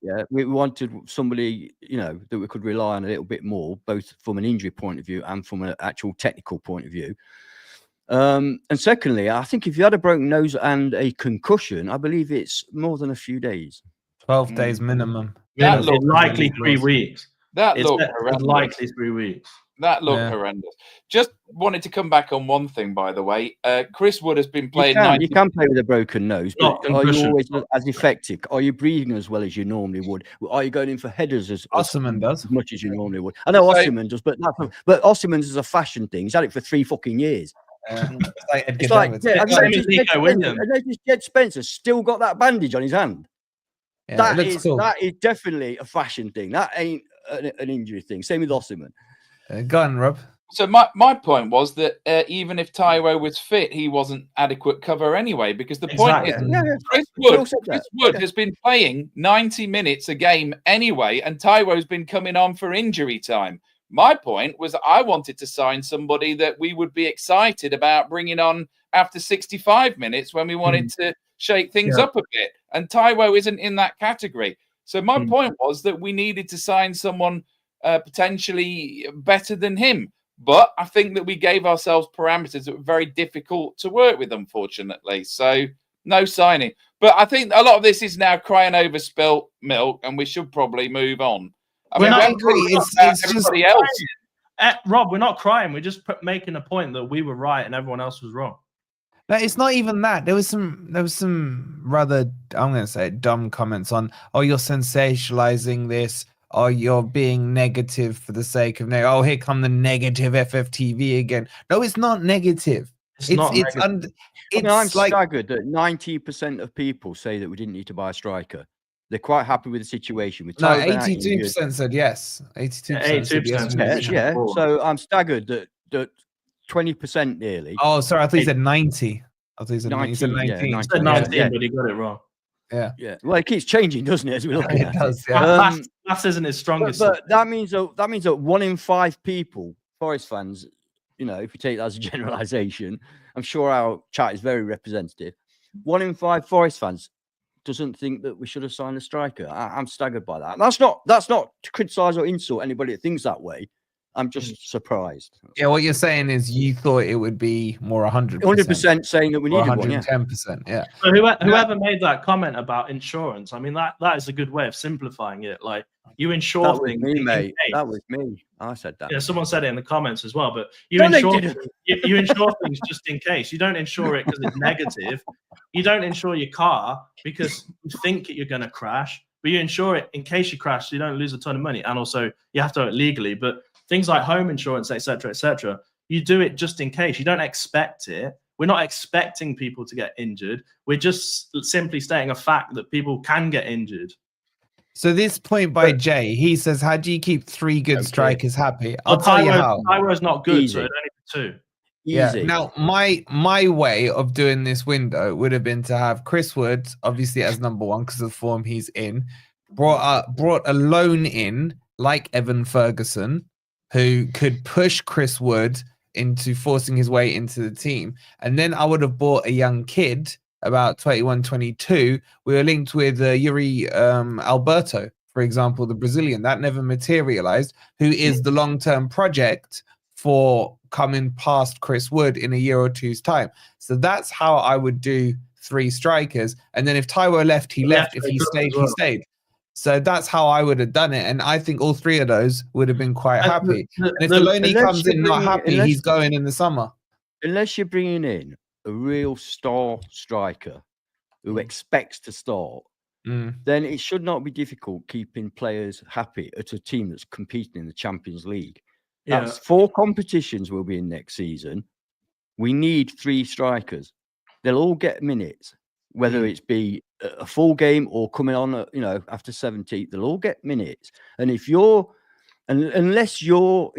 Speaker 2: yeah, we wanted somebody, that we could rely on a little bit more, both from an injury point of view and from an actual technical point of view. And secondly, I think if you had a broken nose and a concussion, I believe it's more than a few days.
Speaker 1: 12 days minimum.
Speaker 3: That looked likely 3 weeks.
Speaker 4: That looked
Speaker 3: likely 3 weeks.
Speaker 4: That looked horrendous. Just wanted to come back on one thing, by the way. Chris Wood has been playing.
Speaker 2: You can play with a broken nose, but are you always as effective? Are you breathing as well as you normally would? Are you going in for headers as much as you normally would? I know Osimhen does, but Osimhen's is a fashion thing. He's had it for 3 fucking years. It's like Jed Spencer's still got that bandage on his hand.
Speaker 1: Yeah,
Speaker 2: that is definitely a fashion thing. That ain't an injury thing. Same with Osimhen.
Speaker 1: Go on, Rob.
Speaker 4: So my point was that even if Taiwo was fit, he wasn't adequate cover anyway, because the point is Chris Wood has been playing 90 minutes a game anyway, and Taiwo's been coming on for injury time. My point was I wanted to sign somebody that we would be excited about bringing on after 65 minutes when we wanted to shake things up a bit, and Taiwo isn't in that category. So my point was that we needed to sign someone potentially better than him. But I think that we gave ourselves parameters that were very difficult to work with, unfortunately. So no signing. But I think a lot of this is now crying over spilt milk, and we should probably move on.
Speaker 3: It's everybody else. Rob, we're not crying. We're just making a point that we were right and everyone else was wrong.
Speaker 1: No, it's not even that. There was some rather, I'm going to say, dumb comments on, oh, you're sensationalizing this. Oh, you're being negative for the sake of oh, here come the negative FFTV again. No, it's not negative. I'm
Speaker 2: staggered that 90% of people say that we didn't need to buy a striker. They're quite happy with the situation. With
Speaker 1: 82% said yes. 82% said yes.
Speaker 2: Yeah. So I'm staggered that 20% nearly.
Speaker 1: Oh, sorry, I thought you said 90. I thought you said 19.
Speaker 3: You said 19, but he got it wrong.
Speaker 2: Yeah. Well, it keeps changing, doesn't it? As we look at it.
Speaker 1: Does,
Speaker 3: maths isn't his strongest.
Speaker 2: But that means that 1 in 5 people, Forest fans, if you take that as a generalization, I'm sure our chat is very representative. 1 in 5 Forest fans doesn't think that we should have signed a striker. I'm staggered by that. That's not to criticize or insult anybody that thinks that way. I'm just surprised.
Speaker 1: Yeah, what you're saying is you thought it would be more 100%.
Speaker 2: 100% saying that we needed
Speaker 1: 110%, yeah.
Speaker 3: So whoever made that comment about insurance, I mean, that is a good way of simplifying it. Like, you insure things.
Speaker 2: Me, mate. That was me. I said that.
Speaker 3: Yeah, someone said it in the comments as well. But you insure things just in case. You don't insure it because it's negative. You don't insure your car because you think you're going to crash. But you insure it in case you crash so you don't lose a ton of money. And also, you have to do it legally. But things like home insurance, etc., you do it just in case. You don't expect it. We're not expecting people to get injured. We're just simply stating a fact that people can get injured.
Speaker 1: So this point by Jay, he says, how do you keep 3 good strikers happy? I'll tell you how.
Speaker 3: Tyro's not good,
Speaker 2: Easy.
Speaker 3: so it only be 2.
Speaker 1: Yeah.
Speaker 2: Easy.
Speaker 1: Now, my way of doing this window would have been to have Chris Wood, obviously as number 1 because of the form he's in, brought a loan in like Evan Ferguson, who could push Chris Wood into forcing his way into the team. And then I would have bought a young kid, about 21, 22. We were linked with Yuri Alberto, for example, the Brazilian. That never materialized, who is the long-term project for coming past Chris Wood in a year or two's time. So that's how I would do 3 strikers. And then if Taiwo left, he left. If he stayed, he stayed. So that's how I would have done it. And I think all 3 of those would have been quite happy. And if Delaney comes in not happy, he's going in the summer.
Speaker 2: Unless you're bringing in a real star striker who expects to start, then it should not be difficult keeping players happy at a team that's competing in the Champions League. That's 4 competitions we'll be in next season. We need 3 strikers. They'll all get minutes, whether it's be a full game or coming on, after 70, they'll all get minutes. And if unless you're,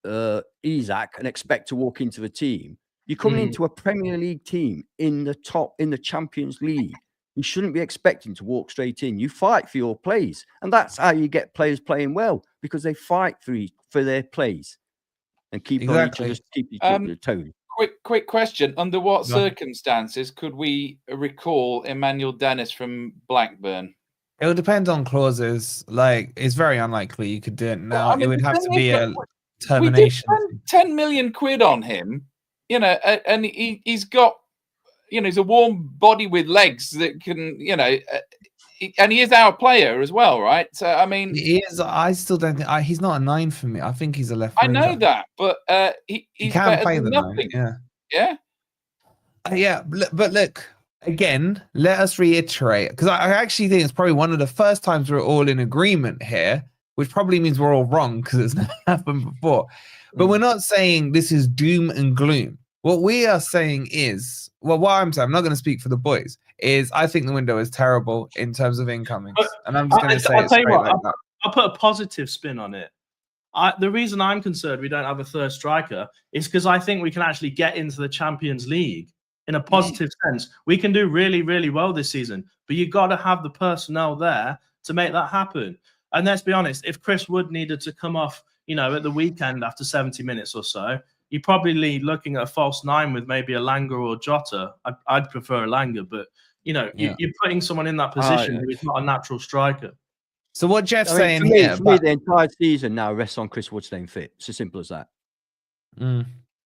Speaker 2: Isaac and expect to walk into the team, you're coming into a Premier League team in the Champions League. You shouldn't be expecting to walk straight in. You fight for your plays. And that's how you get players playing well, because they fight for their plays and keep on each other's toes.
Speaker 4: Quick question. Under what circumstances could we recall Emmanuel Dennis from Blackburn?
Speaker 1: It would depend on clauses. Like, it's very unlikely you could do it now.
Speaker 4: Well, I mean,
Speaker 1: it would have to be a
Speaker 4: we
Speaker 1: termination.
Speaker 4: did spend 10 million quid on him, and he's got, he's a warm body with legs that can, and he is our player as well, right? So, I mean,
Speaker 1: he is. I still don't think he's not a 9 for me. I think he's a left.
Speaker 4: I know that, but he
Speaker 1: can play the 9. Yeah. But look again. Let us reiterate, because I actually think it's probably one of the first times we're all in agreement here, which probably means we're all wrong because it's never happened before. But we're not saying this is doom and gloom. What we are saying is, well, what I'm saying, I'm not going to speak for the boys, is I think the window is terrible in terms of incomings. And I'm just going to say it straight like that.
Speaker 3: I'll put a positive spin on it. The reason I'm concerned we don't have a 3rd striker is because I think we can actually get into the Champions League in a positive sense. We can do really, really well this season, but you've got to have the personnel there to make that happen. And let's be honest, if Chris Wood needed to come off, at the weekend after 70 minutes or so, you're probably looking at a false 9 with maybe a Langer or Jota. I'd prefer a Langer, but you're putting someone in that position who is not a natural striker.
Speaker 1: So what Jeff's saying
Speaker 2: for
Speaker 1: here,
Speaker 2: me, the entire season now rests on Chris Wood staying fit. It's as simple as that.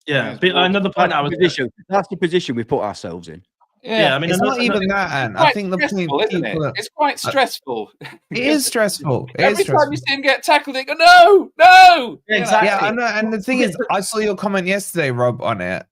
Speaker 3: Yeah, but another point
Speaker 2: that's the position we put ourselves in.
Speaker 3: Yeah, I mean,
Speaker 1: it's not even that, Anne. I think the point,
Speaker 4: isn't it? It's quite stressful.
Speaker 1: It is stressful.
Speaker 4: Every time you see him get tackled, they go, no.
Speaker 3: Exactly.
Speaker 1: Yeah, I know. And the thing is, I saw your comment yesterday, Rob, on it.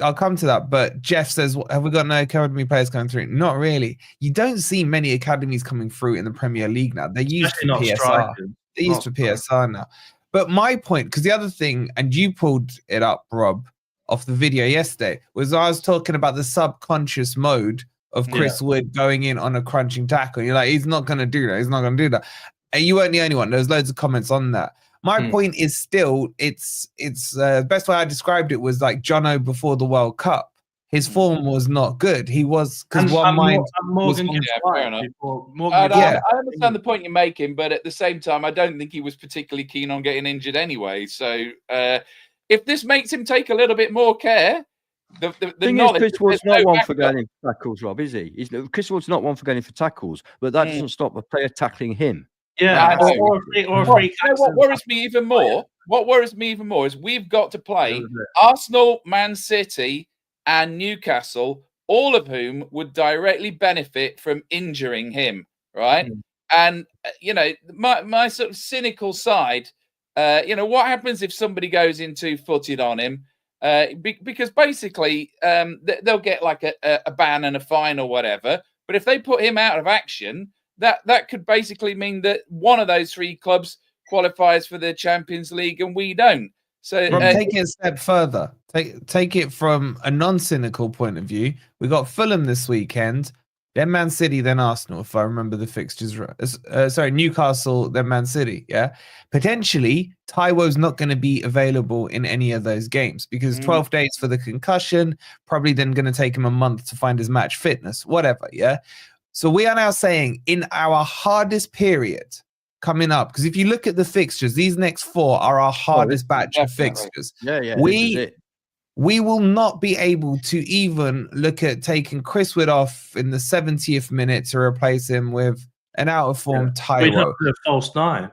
Speaker 1: I'll come to that. But Jeff says, have we got no academy players coming through? Not really. You don't see many academies coming through in the Premier League now. They're used to PSR. They're used to PSR now. But my point, because the other thing, and you pulled it up, Rob, off the video yesterday, was I was talking about the subconscious mode of Chris Wood going in on a crunching tackle. You're like, he's not going to do that. He's not going to do that. And you weren't the only one. There's loads of comments on that. My point is still, it's the best way I described it was like Jono before the World Cup. His form was not good. He was, because one mind.
Speaker 4: I understand the point you're making, but at the same time, I don't think he was particularly keen on getting injured anyway. So if this makes him take a little bit more care, the
Speaker 2: thing is, Chris Wood's not one for going in for tackles, Rob, is he? Chris Wood's not one for going for tackles, but that doesn't stop a player tackling him.
Speaker 3: Yeah,
Speaker 4: what worries me even more is we've got to play Arsenal, Man City, and Newcastle, all of whom would directly benefit from injuring him, right? And my sort of cynical side, what happens if somebody goes in 2-footed on him? Because basically they'll get like a ban and a fine or whatever. But if they put him out of action, that could basically mean that one of those 3 clubs qualifies for the Champions League and we don't. So
Speaker 1: take it a step further. Take it from a non-cynical point of view. We got Fulham this weekend. then Man City, then Arsenal, if I remember the fixtures right. Sorry, Newcastle, then Man City. Yeah. Potentially, Taiwo's not going to be available in any of those games because 12 days for the concussion, probably then going to take him a month to find his match fitness, whatever. Yeah. So we are now saying in our hardest period coming up, because if you look at the fixtures, these next 4 are our hardest batch of fixtures.
Speaker 2: Yeah.
Speaker 1: We will not be able to even look at taking Chris Wood off in the 70th minute to replace him with an out-of-form Taiwo.
Speaker 3: We'd have to do a false 9.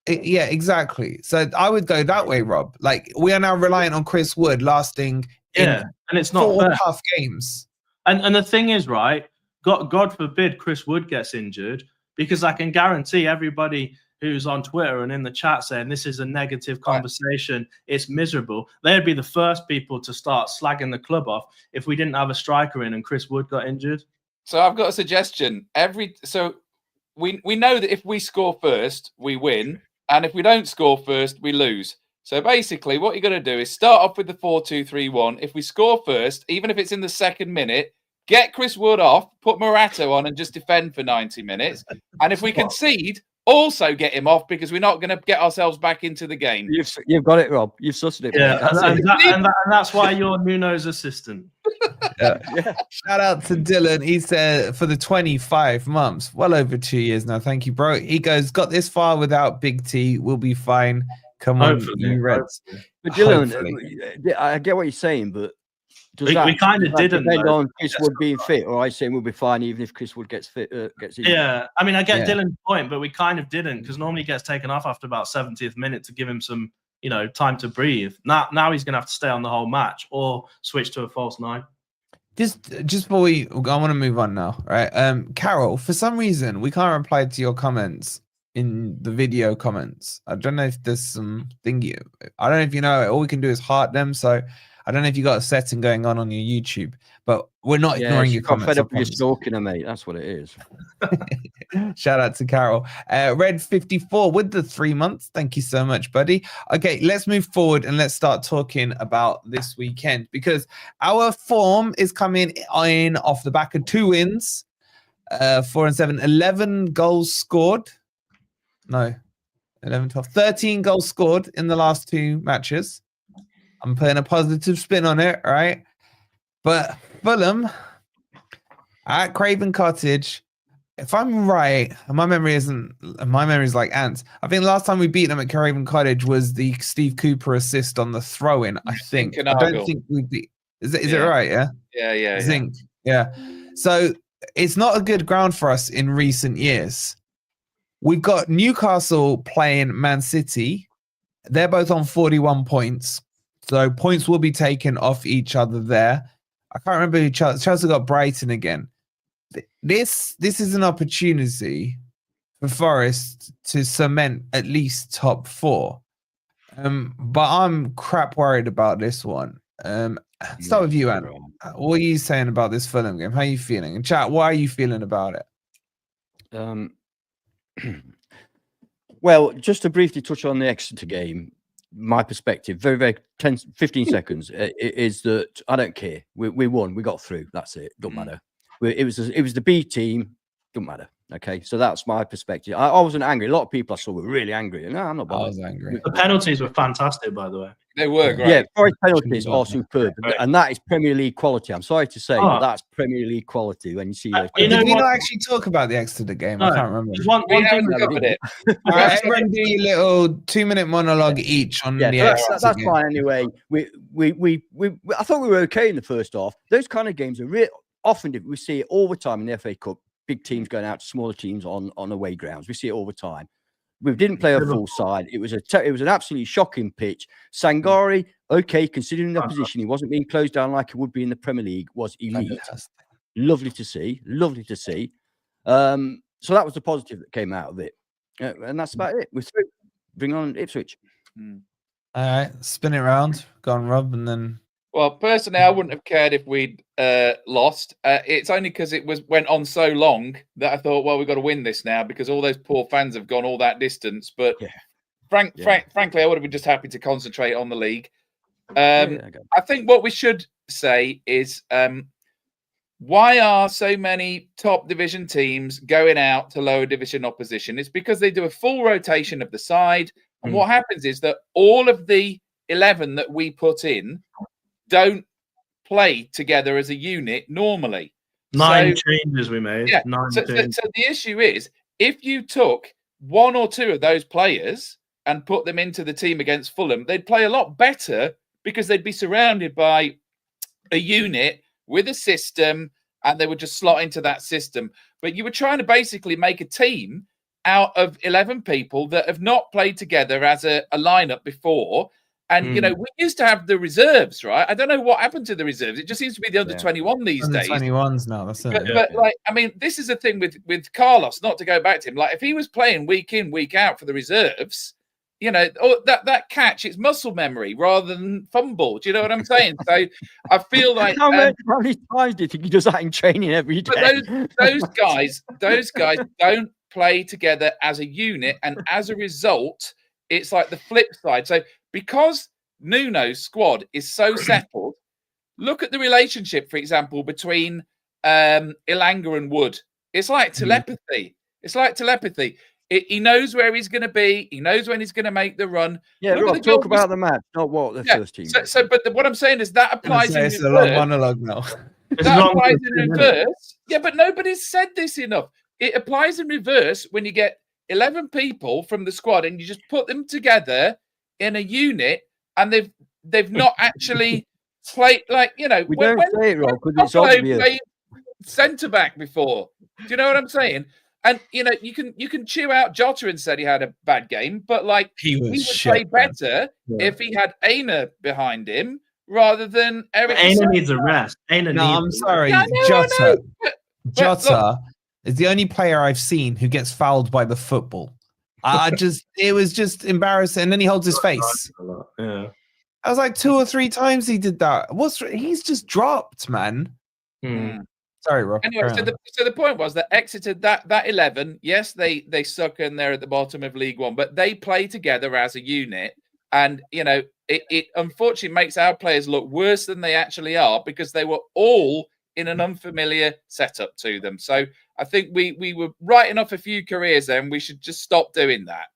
Speaker 1: Yeah, exactly. So I would go that way, Rob. Like, we are now reliant on Chris Wood lasting
Speaker 3: and it's not
Speaker 1: 4
Speaker 3: fair.
Speaker 1: tough games.
Speaker 3: And the thing is, right, God forbid Chris Wood gets injured, because I can guarantee everybody who's on Twitter and in the chat saying this is a negative conversation, it's miserable, they'd be the first people to start slagging the club off if we didn't have a striker in and Chris Wood got injured.
Speaker 4: So I've got a suggestion. So we know that if we score first, we win, and if we don't score first, we lose. So basically, what you're going to do is start off with the 4-2-3-1. If we score first, even if it's in the 2nd minute, get Chris Wood off, put Morato on, and just defend for 90 minutes. And if we concede, also get him off, because we're not going to get ourselves back into the game.
Speaker 2: You've got it, Rob. You've sussed it.
Speaker 3: Yeah, and that's why you're Nuno's assistant.
Speaker 1: Shout out to Dylan. He said for the 25 months, well over 2 years now. Thank you, bro. He goes, got this far without Big T. We'll be fine. Come on, you Reds.
Speaker 2: But Dylan, I get what you're saying, but
Speaker 3: we kind of didn't
Speaker 2: depend on Chris Wood being fit, or I say we'll be fine even if Chris Wood gets fit. Gets injured.
Speaker 3: Yeah, I mean, I get Dylan's point, but we kind of didn't, because normally he gets taken off after about 70th minute to give him some, time to breathe. Now he's going to have to stay on the whole match or switch to a false 9.
Speaker 1: Just before I want to move on now, right? Carol, for some reason we can't reply to your comments in the video comments. I don't know if there's some thingy. I don't know if you know it. All we can do is heart them. So I don't know if you got a setting going on your YouTube, but we're not ignoring your comments.
Speaker 2: Fed up with your stalking her, mate. That's what it is.
Speaker 1: Shout out to Carol. Red 54 with the 3 months. Thank you so much, buddy. Okay, let's move forward and let's start talking about this weekend, because our form is coming in off the back of 2 wins, 4 and 7, 11 goals scored. No, 11, 12, 13 goals scored in the last 2 matches. I'm putting a positive spin on it, right? But Fulham at Craven Cottage, if I'm right, my memory is like ants. I think the last time we beat them at Craven Cottage was the Steve Cooper assist on the throw-in, I think. I don't think we beat. Is it right? Yeah.
Speaker 4: Yeah.
Speaker 1: Zinc. Yeah. So it's not a good ground for us in recent years. We've got Newcastle playing Man City. They're both on 41 points. So points will be taken off each other there. I can't remember who Chelsea got Brighton again. This is an opportunity for Forest to cement at least top 4. But I'm crap worried about this one. Start with you, Anna. What are you saying about this Fulham game? How are you feeling? And chat, why are you feeling about it?
Speaker 2: Well, just to briefly touch on the Exeter game, my perspective, very, very 15 seconds, is that I don't care. We won. We got through. That's it. Don't matter. It was the B team. Don't matter. Okay, so that's my perspective. I wasn't angry. A lot of people I saw were really angry. No, I'm not bothered.
Speaker 1: I was angry.
Speaker 3: The penalties were fantastic, by the way.
Speaker 4: They were great.
Speaker 2: Yeah, Forest penalties are superb, and that is Premier League quality. I'm sorry to say, but that's Premier League quality when you see those.
Speaker 1: Did we not actually talk about the Exeter game?
Speaker 3: No,
Speaker 1: I can't remember.
Speaker 3: One thing
Speaker 4: covered it.
Speaker 1: All right, everyone do your little 2-minute monologue each on the Exeter
Speaker 2: that's
Speaker 1: game.
Speaker 2: fine anyway. I thought we were okay in the first half. Those kind of games are really often we see it all the time in the FA Cup. Big teams going out to smaller teams on away grounds. We see it all the time. We didn't play a full side. It was an absolutely shocking pitch. Sangari, okay, considering the position, he wasn't being closed down like he would be in the Premier League, was elite.
Speaker 1: Fantastic.
Speaker 2: Lovely to see. So that was the positive that came out of it. And that's about it. We're through. Bring on Ipswich.
Speaker 1: All right, spin it around. Go on, Rob, and then...
Speaker 4: Well, personally, I wouldn't have cared if we'd lost. It's only because it went on so long that I thought, well, we've got to win this now because all those poor fans have gone all that distance. But frankly, I would have been just happy to concentrate on the league. I think what we should say is why are so many top division teams going out to lower division opposition? It's because they do a full rotation of the side. And what happens is that all of the 11 that we put in don't play together as a unit normally.
Speaker 3: 9 changes we made.
Speaker 4: Yeah.
Speaker 3: 9
Speaker 4: so
Speaker 3: changes.
Speaker 4: the issue is, if you took 1 or 2 of those players and put them into the team against Fulham, they'd play a lot better because they'd be surrounded by a unit with a system, and they would just slot into that system. But you were trying to basically make a team out of 11 people that have not played together as a lineup before. And, you know, we used to have the reserves, right? I don't know what happened to the reserves. It just seems to be the under 21 these days.
Speaker 1: 21s now. That's it.
Speaker 4: But like, I mean, this is the thing with Carlos, not to go back to him. Like, if he was playing week in, week out for the reserves, you know, that catch, it's muscle memory rather than fumble. Do you know what I'm saying? So I feel like
Speaker 2: how many times do you think he does that in training every day?
Speaker 4: But those guys don't play together as a unit, and as a result, it's like the flip side. So because Nuno's squad is so settled, look at the relationship, for example, between Ilanga and Wood. It's like telepathy. It's like telepathy. He knows where he's going to be. He knows when he's going to make the run.
Speaker 2: Yeah, Rob, talk about the match, not what the first team.
Speaker 4: But what I'm saying is that applies in
Speaker 1: reverse. It's a long monologue now.
Speaker 4: That applies in reverse. Yeah, but nobody's said this enough. It applies in reverse when you get 11 people from the squad and you just put them together in a unit, and they've not actually played, like, you know.
Speaker 2: We don't say it, Rob, because it's obvious.
Speaker 4: Played centre back before. Do you know what I'm saying? And you know, you can chew out Jota and said he had a bad game, but like he would play better if he had Aina behind him rather than Eric.
Speaker 3: Aina needs a rest.
Speaker 1: I'm sorry,
Speaker 4: Yeah,
Speaker 1: Jota is the only player I've seen who gets fouled by the football. It was just embarrassing. And then he holds his face.
Speaker 3: Yeah,
Speaker 1: I was like 2 or 3 times he did that. He's just dropped, man. Sorry, Rob.
Speaker 4: Anyway, so the point was that Exeter, that 11, yes, they suck and they're at the bottom of League One, but they play together as a unit. And, you know, it unfortunately makes our players look worse than they actually are because they were all in an unfamiliar setup to them. So I think we were writing off a few careers there, and we should just stop doing that,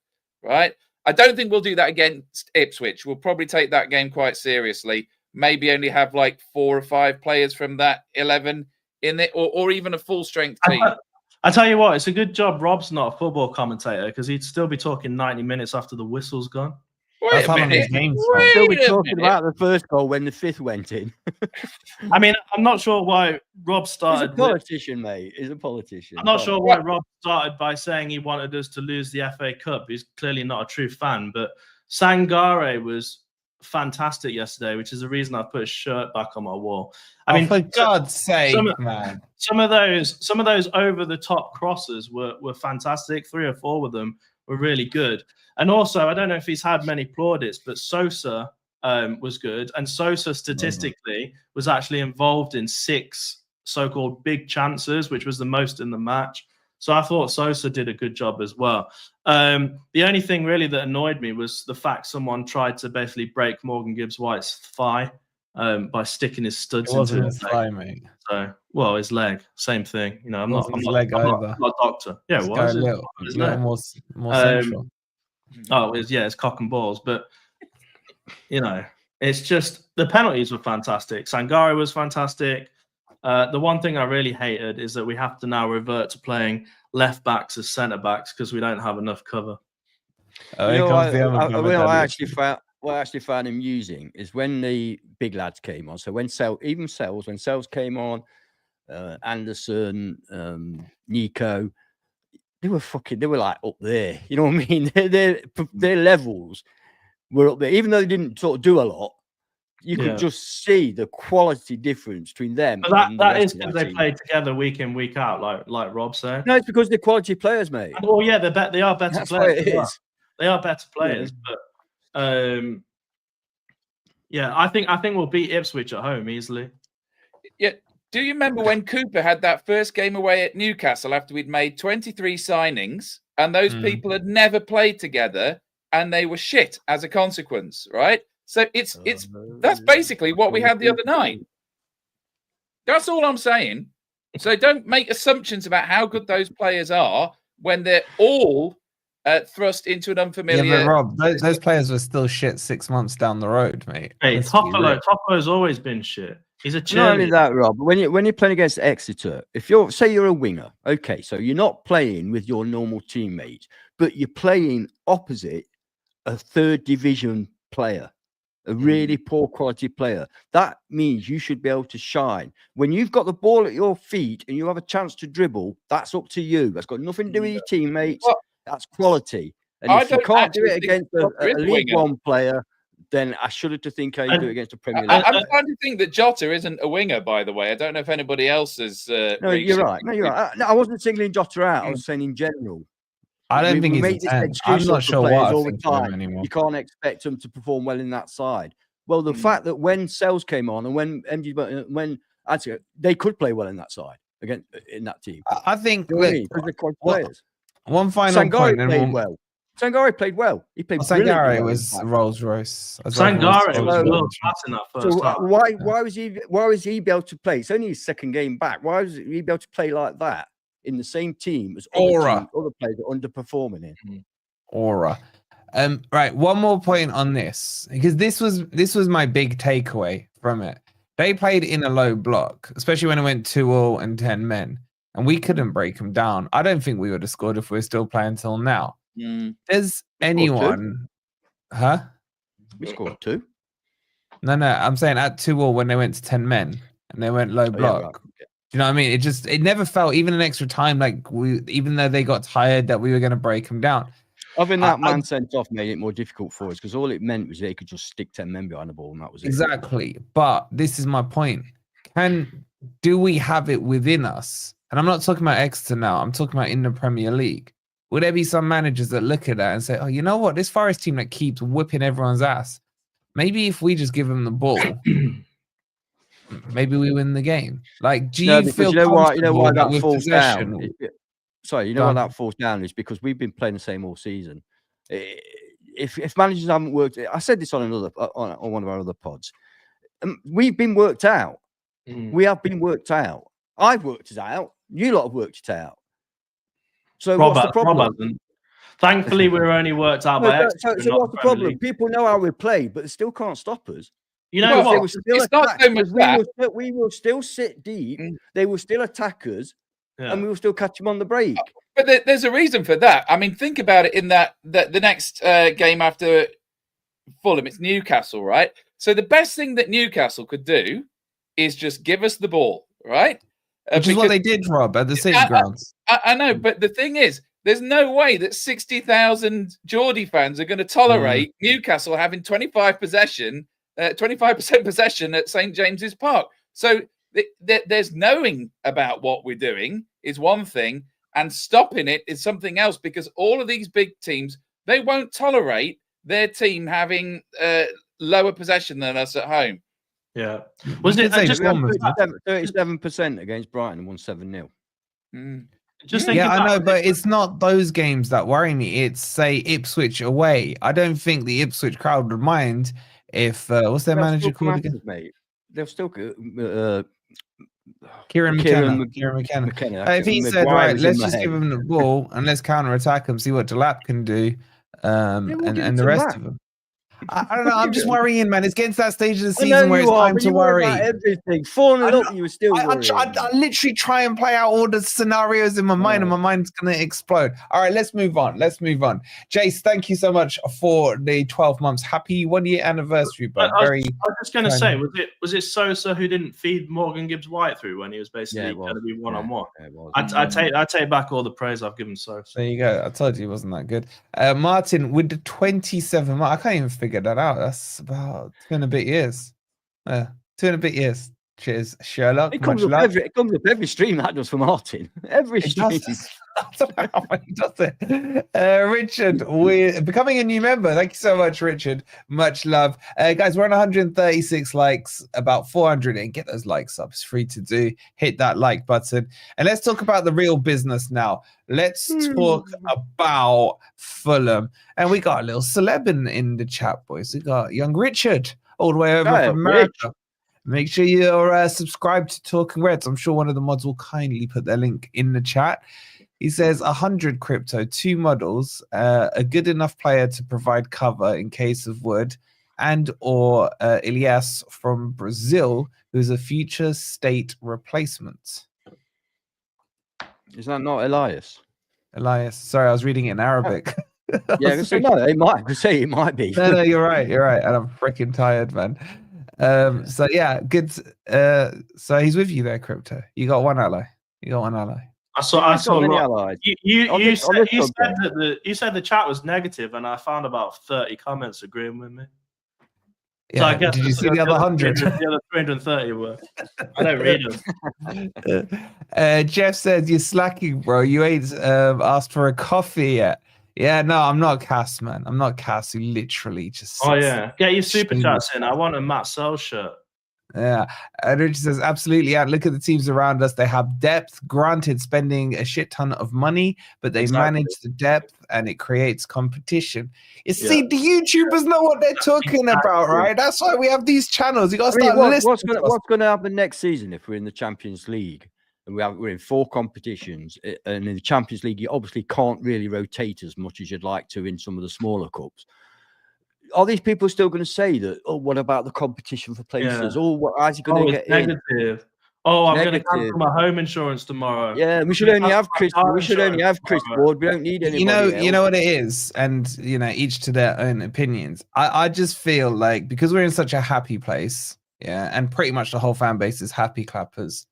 Speaker 4: right? I don't think we'll do that against Ipswich. We'll probably take that game quite seriously. Maybe only have like 4 or 5 players from that 11 in it, or even a full strength team.
Speaker 3: I tell you what, it's a good job Rob's not a football commentator, because he'd still be talking 90 minutes after the whistle's gone.
Speaker 4: Wait a minute.
Speaker 2: Still be talking about the first goal when the 5th went in.
Speaker 3: I mean, I'm not sure why Rob started.
Speaker 2: He's a politician, mate. He's a politician.
Speaker 3: I'm not sure why Rob started by saying he wanted us to lose the FA Cup. He's clearly not a true fan, but Sangare was fantastic yesterday, which is the reason I put his shirt back on my wall. I mean,
Speaker 1: for God's sake, man!
Speaker 3: Some of those over the top crosses were fantastic. 3 or 4 of them were really good. And also, I don't know if he's had many plaudits, but Sosa was good, and Sosa statistically was actually involved in 6 so-called big chances, which was the most in the match. So I thought Sosa did a good job as well. The only thing really that annoyed me was the fact someone tried to basically break Morgan Gibbs-White's thigh by sticking his studs into his
Speaker 1: thigh, mate.
Speaker 3: So, well, his leg, same thing. You know, I'm not a doctor. Yeah, it was.
Speaker 1: It's a little more central.
Speaker 3: Oh, it's cock and balls. But, you know, it's just the penalties were fantastic. Sangare was fantastic. The one thing I really hated is that we have to now revert to playing left backs as centre backs because we don't have enough cover.
Speaker 2: I actually found amusing is when the big lads came on. So when Sels came on, Anderson, Nico, they were like up there. You know what I mean? Their levels were up there, even though they didn't sort of do a lot. You could just see the quality difference between them.
Speaker 3: But that is because they play together week in, week out, like Rob said.
Speaker 2: No, it's because they're quality players, mate.
Speaker 3: Oh yeah, they are better players. They are better players, but yeah, I think we'll beat Ipswich at home easily.
Speaker 4: Yeah. Do you remember when Cooper had that first game away at Newcastle after we'd made 23 signings and those people had never played together and they were shit as a consequence, right? So that's basically what we had the other night. That's all I'm saying. So don't make assumptions about how good those players are when they're all thrust into an unfamiliar.
Speaker 1: Yeah, but Rob, those players were still shit 6 months down the road, mate.
Speaker 3: Hey, Toppolo's always been shit. He's a cheerleader.
Speaker 2: Not only that, Rob, when you're playing against Exeter, if you're a winger, okay, so you're not playing with your normal teammates, but you're playing opposite a third division player, a really poor quality player. That means you should be able to shine. When you've got the ball at your feet and you have a chance to dribble, that's up to you. That's got nothing to do with your teammates. Well, that's quality. And if you can't do it against a League One player, then I shudder to think how you do it against a Premier League.
Speaker 4: I'm trying to think that Jota isn't a winger, by the way. I don't know if anybody else has.
Speaker 2: No, you're right. No, you're right. I wasn't singling Jota out. I was saying in general.
Speaker 1: I don't think he's a 10. I'm not sure what I think of him anymore.
Speaker 2: You can't expect them to perform well in that side. Well, the fact that when Sels came on and when they could play well in that side again in that team.
Speaker 1: I think
Speaker 2: players.
Speaker 1: One final point.
Speaker 2: Played well. Sangare played well. He played.
Speaker 1: Sangare was Rolls Royce.
Speaker 3: Sangare was world class in that first half.
Speaker 2: Why was he able to play? It's only his second game back. Why was he able to play like that in the same team as other players that are underperforming in?
Speaker 1: Aura. Right. One more point on this, because this was my big takeaway from it. They played in a low block, especially when it went 2-2 and 10 men, and we couldn't break them down. I don't think we would have scored if we were still playing till now. Does anyone, huh?
Speaker 2: We scored 2.
Speaker 1: No, I'm saying at 2-2 when they went to 10 men and they went low block.
Speaker 2: Right.
Speaker 1: Do you know what I mean? It never felt, even in extra time, like even though they got tired, that we were going to break them down.
Speaker 2: Having that man sent off made it more difficult for us, because all it meant was they could just stick 10 men behind the ball and that was it.
Speaker 1: Exactly. But this is my point. Do we have it within us? And I'm not talking about Exeter now. I'm talking about in the Premier League. Would there be some managers that look at that and say, oh, you know what? This Forest team that keeps whipping everyone's ass, maybe if we just give them the ball, maybe we win the game. Like, do you feel
Speaker 2: why that falls
Speaker 1: possession?
Speaker 2: Down? Sorry, you know why that falls down is because we've been playing the same all season. If managers haven't worked, I said this on one of our other pods. We've been worked out. We have been worked out. I've worked it out. You lot have worked it out. So what's the problem?
Speaker 3: Thankfully, we're only worked out by Exeter.
Speaker 2: So what's the problem? People know how we play, but they still can't stop us.
Speaker 3: You know what?
Speaker 4: It's not so much that.
Speaker 2: We will still sit deep. They will still attack us, and we will still catch them on the break.
Speaker 4: But there's a reason for that. I mean, think about it. In that the next game after Fulham, it's Newcastle, right? So the best thing that Newcastle could do is just give us the ball, right?
Speaker 1: Which is what they did, Rob, at the City grounds.
Speaker 4: I know, but the thing is, there's no way that 60,000 Geordie fans are going to tolerate Newcastle having 25% possession at St. James's Park. So there's knowing about what we're doing is one thing, and stopping it is something else, because all of these big teams, they won't tolerate their team having lower possession than us at home.
Speaker 3: Yeah. Was it just
Speaker 2: 37% against Brighton and won 7-0?
Speaker 1: I know, but it's not those games that worry me. It's, say, Ipswich away. I don't think the Ipswich crowd would mind if what's their manager called again?
Speaker 2: Mate. They're still
Speaker 1: Kieran McKenna. If he said, right, let's just give him the ball and let's counter attack him, see what Delap can do, and the rest of them. I don't know. I'm just worrying, man. It's getting to that stage of the season where it's time to worry.
Speaker 2: Everything falling up, you were still.
Speaker 1: I literally try and play out all the scenarios in my mind, and my mind's gonna explode. All right, let's move on. Jace, thank you so much for the 12 months. Happy 1-year anniversary, bud.
Speaker 3: I was just gonna say, was it Sosa who didn't feed Morgan Gibbs-White through when he was basically going to be one-on-one? I take back all the praise I've given Sosa.
Speaker 1: There you go. I told you he wasn't that good. Martin with the 27 mark. I can't even figure that out. That's about 2 and a bit years. 2 and a bit years. Cheers, Sherlock.
Speaker 2: It comes up every stream, that does, for Martin. Every stream.
Speaker 1: I don't know how he does it. Richard, we're becoming a new member. Thank you so much, Richard. Much love. Guys, we're on 136 likes, about 400. And get those likes up. It's free to do. Hit that like button. And let's talk about the real business now. Let's talk about Fulham. And we got a little celeb in the chat, boys. We got young Richard, all the way over from America. Make sure you're subscribed to Talking Reds. I'm sure one of the mods will kindly put their link in the chat. He says 100 crypto, 2 models, a good enough player to provide cover in case of Wood, and or Elias from Brazil, who's a future state replacement.
Speaker 2: Is that not Elias?
Speaker 1: Elias. Sorry, I was reading it in Arabic.
Speaker 2: Yeah, no, it might. I could say it might be.
Speaker 1: No, you're right. You're right. And I'm freaking tired, man. So yeah, good. So he's with you there, Crypto. You got one ally.
Speaker 3: I saw
Speaker 2: many
Speaker 3: a lot.
Speaker 2: allies.
Speaker 3: You said the chat was negative, and I found about 30 comments agreeing with me.
Speaker 1: Yeah.
Speaker 3: So I guess
Speaker 1: Did you see the other 100?
Speaker 3: The other 330 were. I don't read them.
Speaker 1: Jeff says you're slacking, bro. You ain't asked for a coffee yet. Yeah, no, I'm not Cass, man. I'm not Cass who literally just.
Speaker 3: Oh yeah, get your super chats in. I want a Matz Sels shirt.
Speaker 1: Yeah, and Richard says absolutely. Yeah, look at the teams around us. They have depth. Granted, spending a shit ton of money, but they manage the depth, and it creates competition. You see, the YouTubers know what they're talking about, right? That's why we have these channels. You got to start listening.
Speaker 2: What's going to happen next season if we're in the Champions League and we're in 4 competitions? And in the Champions League, you obviously can't really rotate as much as you'd like to in some of the smaller cups. Are these people still going to say that? Oh, what about the competition for places?
Speaker 3: Yeah.
Speaker 2: Oh, how's he going to get
Speaker 3: negative in? Oh, I'm going to cancel my home insurance tomorrow.
Speaker 2: Yeah, we should only have Chris. We should only have Chris Ward. We don't need anybody.
Speaker 1: You know what it is, and each to their own opinions. I just feel like because we're in such a happy place, yeah, and pretty much the whole fan base is happy clappers.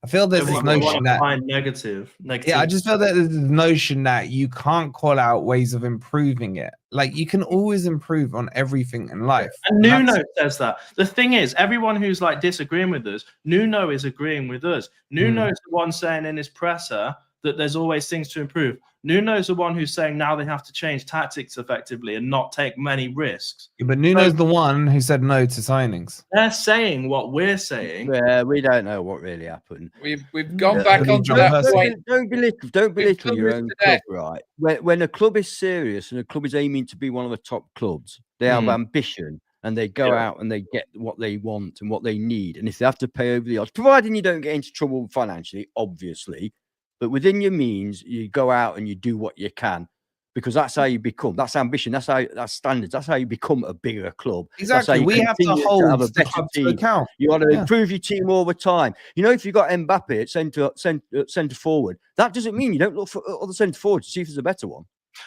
Speaker 1: I feel there's this notion that
Speaker 3: negative.
Speaker 1: Yeah, I just feel that there's this notion that you can't call out ways of improving it. Like you can always improve on everything in life.
Speaker 3: And Nuno says that. The thing is, everyone who's like disagreeing with us, Nuno is agreeing with us. Nuno is the one saying in his presser that there's always things to improve. Nuno's the one who's saying now they have to change tactics effectively and not take many risks.
Speaker 1: Yeah, but Nuno's the one who said no to signings.
Speaker 3: They're saying what we're saying.
Speaker 2: Yeah, we don't know what really happened.
Speaker 4: We've gone back onto that point.
Speaker 2: Don't belittle your own club, right? When a club is serious and a club is aiming to be one of the top clubs, they have ambition and they go out and they get what they want and what they need. And if they have to pay over the odds, providing you don't get into trouble financially, obviously, but within your means, you go out and you do what you can, because that's how you become. That's ambition. That's standards. That's how you become a bigger club.
Speaker 1: Exactly. We have to hold a better team.
Speaker 2: You want to improve your team all the time. If you've got Mbappe at centre forward, that doesn't mean you don't look for other centre forwards to see if there's a better one.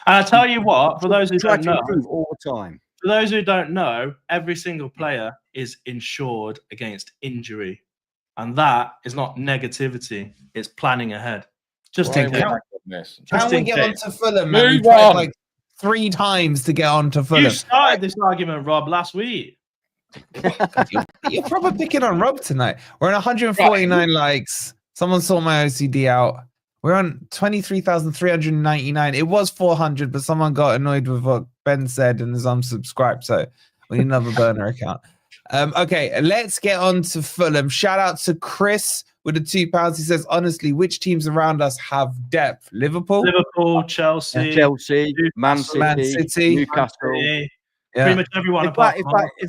Speaker 3: And I tell you what, for those who don't know,
Speaker 2: improve all the time.
Speaker 3: For those who don't know, every single player is insured against injury, and that is not negativity. It's planning ahead. Just take it.
Speaker 1: Can we get onto Fulham? Man? We tried like 3 times to get onto Fulham.
Speaker 3: You started this argument, Rob, last week.
Speaker 1: You're probably picking on Rob tonight. We're on 149 likes. Someone sort my OCD out. We're on 23,399. It was 400, but someone got annoyed with what Ben said and is unsubscribed. So we need another burner account. Okay, let's get on to Fulham. Shout out to Chris with the £2. He says, honestly, which teams around us have depth? Liverpool,
Speaker 3: Chelsea,
Speaker 2: Man City, Newcastle.
Speaker 3: Pretty much everyone.
Speaker 2: In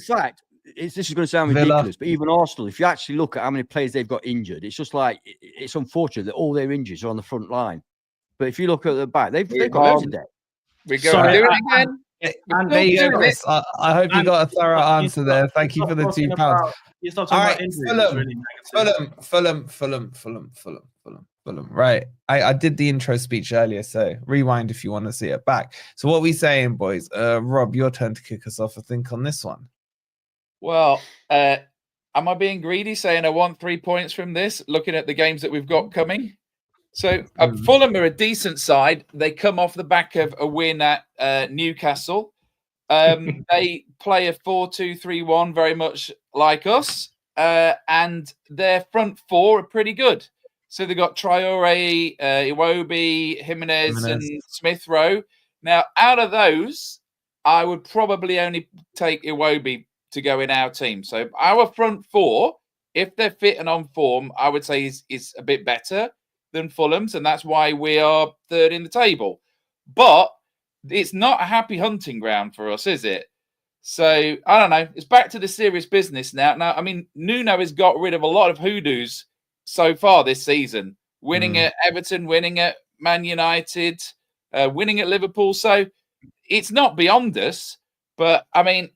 Speaker 2: fact, this is going to sound ridiculous, but even Arsenal, if you actually look at how many players they've got injured, it's just like it's unfortunate that all their injuries are on the front line. But if you look at the back, they've got loads of depth.
Speaker 4: We're going to do it again.
Speaker 1: And there you go, Chris. I hope you got a thorough answer there. Thank you for the £2. All right, Fulham. Right. I did the intro speech earlier, so rewind if you want to see it back. So what we saying, boys? Rob, your turn to kick us off, I think, on this one.
Speaker 4: Well, am I being greedy saying I want 3 points from this, looking at the games that we've got coming? So Fulham are a decent side. They come off the back of a win at Newcastle. They play a 4-2-3-1, very much like us. And their front 4 are pretty good. So they've got Traore, Iwobi, Jimenez, and Smith Rowe. Now, out of those, I would probably only take Iwobi to go in our team. So our front 4, if they're fit and on form, I would say is a bit better than Fulham's, and that's why we are 3rd in the table. But it's not a happy hunting ground for us, is it? So I don't know. It's back to the serious business now. Now, I mean, Nuno has got rid of a lot of hoodoos so far this season, winning at Everton, winning at Man United, winning at Liverpool. So it's not beyond us. But I mean,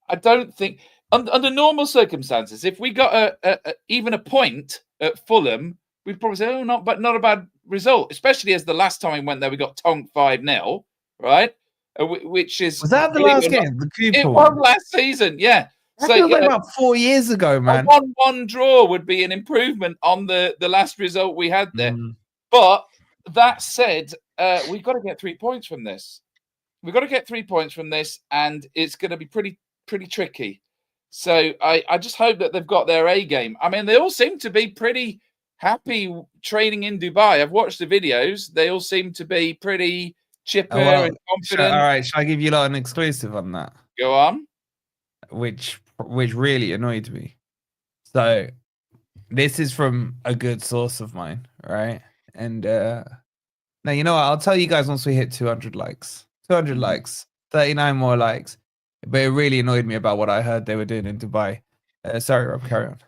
Speaker 4: I don't think under normal circumstances, if we got even a point at Fulham, we'd probably say, "Oh, not a bad result." Especially as the last time we went there, we got tonked 5-0, right? Which is
Speaker 1: Was that the last game? The Cooper
Speaker 4: it
Speaker 1: one?
Speaker 4: was last season, yeah.
Speaker 1: That feels like about 4 years ago, man.
Speaker 4: A 1-1 draw would be an improvement on the last result we had there. But that said, we've got to get 3 points from this. We've got to get 3 points from this, and it's going to be pretty tricky. So I just hope that they've got their A game. I mean, they all seem to be pretty happy training in Dubai. I've watched the videos. They all seem to be pretty chipper and confident.
Speaker 1: All right, shall I give you an exclusive on that?
Speaker 4: Go on.
Speaker 1: Which really annoyed me. So this is from a good source of mine, right? And now you know what? I'll tell you guys once we hit 200 likes. 200 likes, 39 more likes. But it really annoyed me about what I heard they were doing in Dubai. Sorry, Rob, carry on.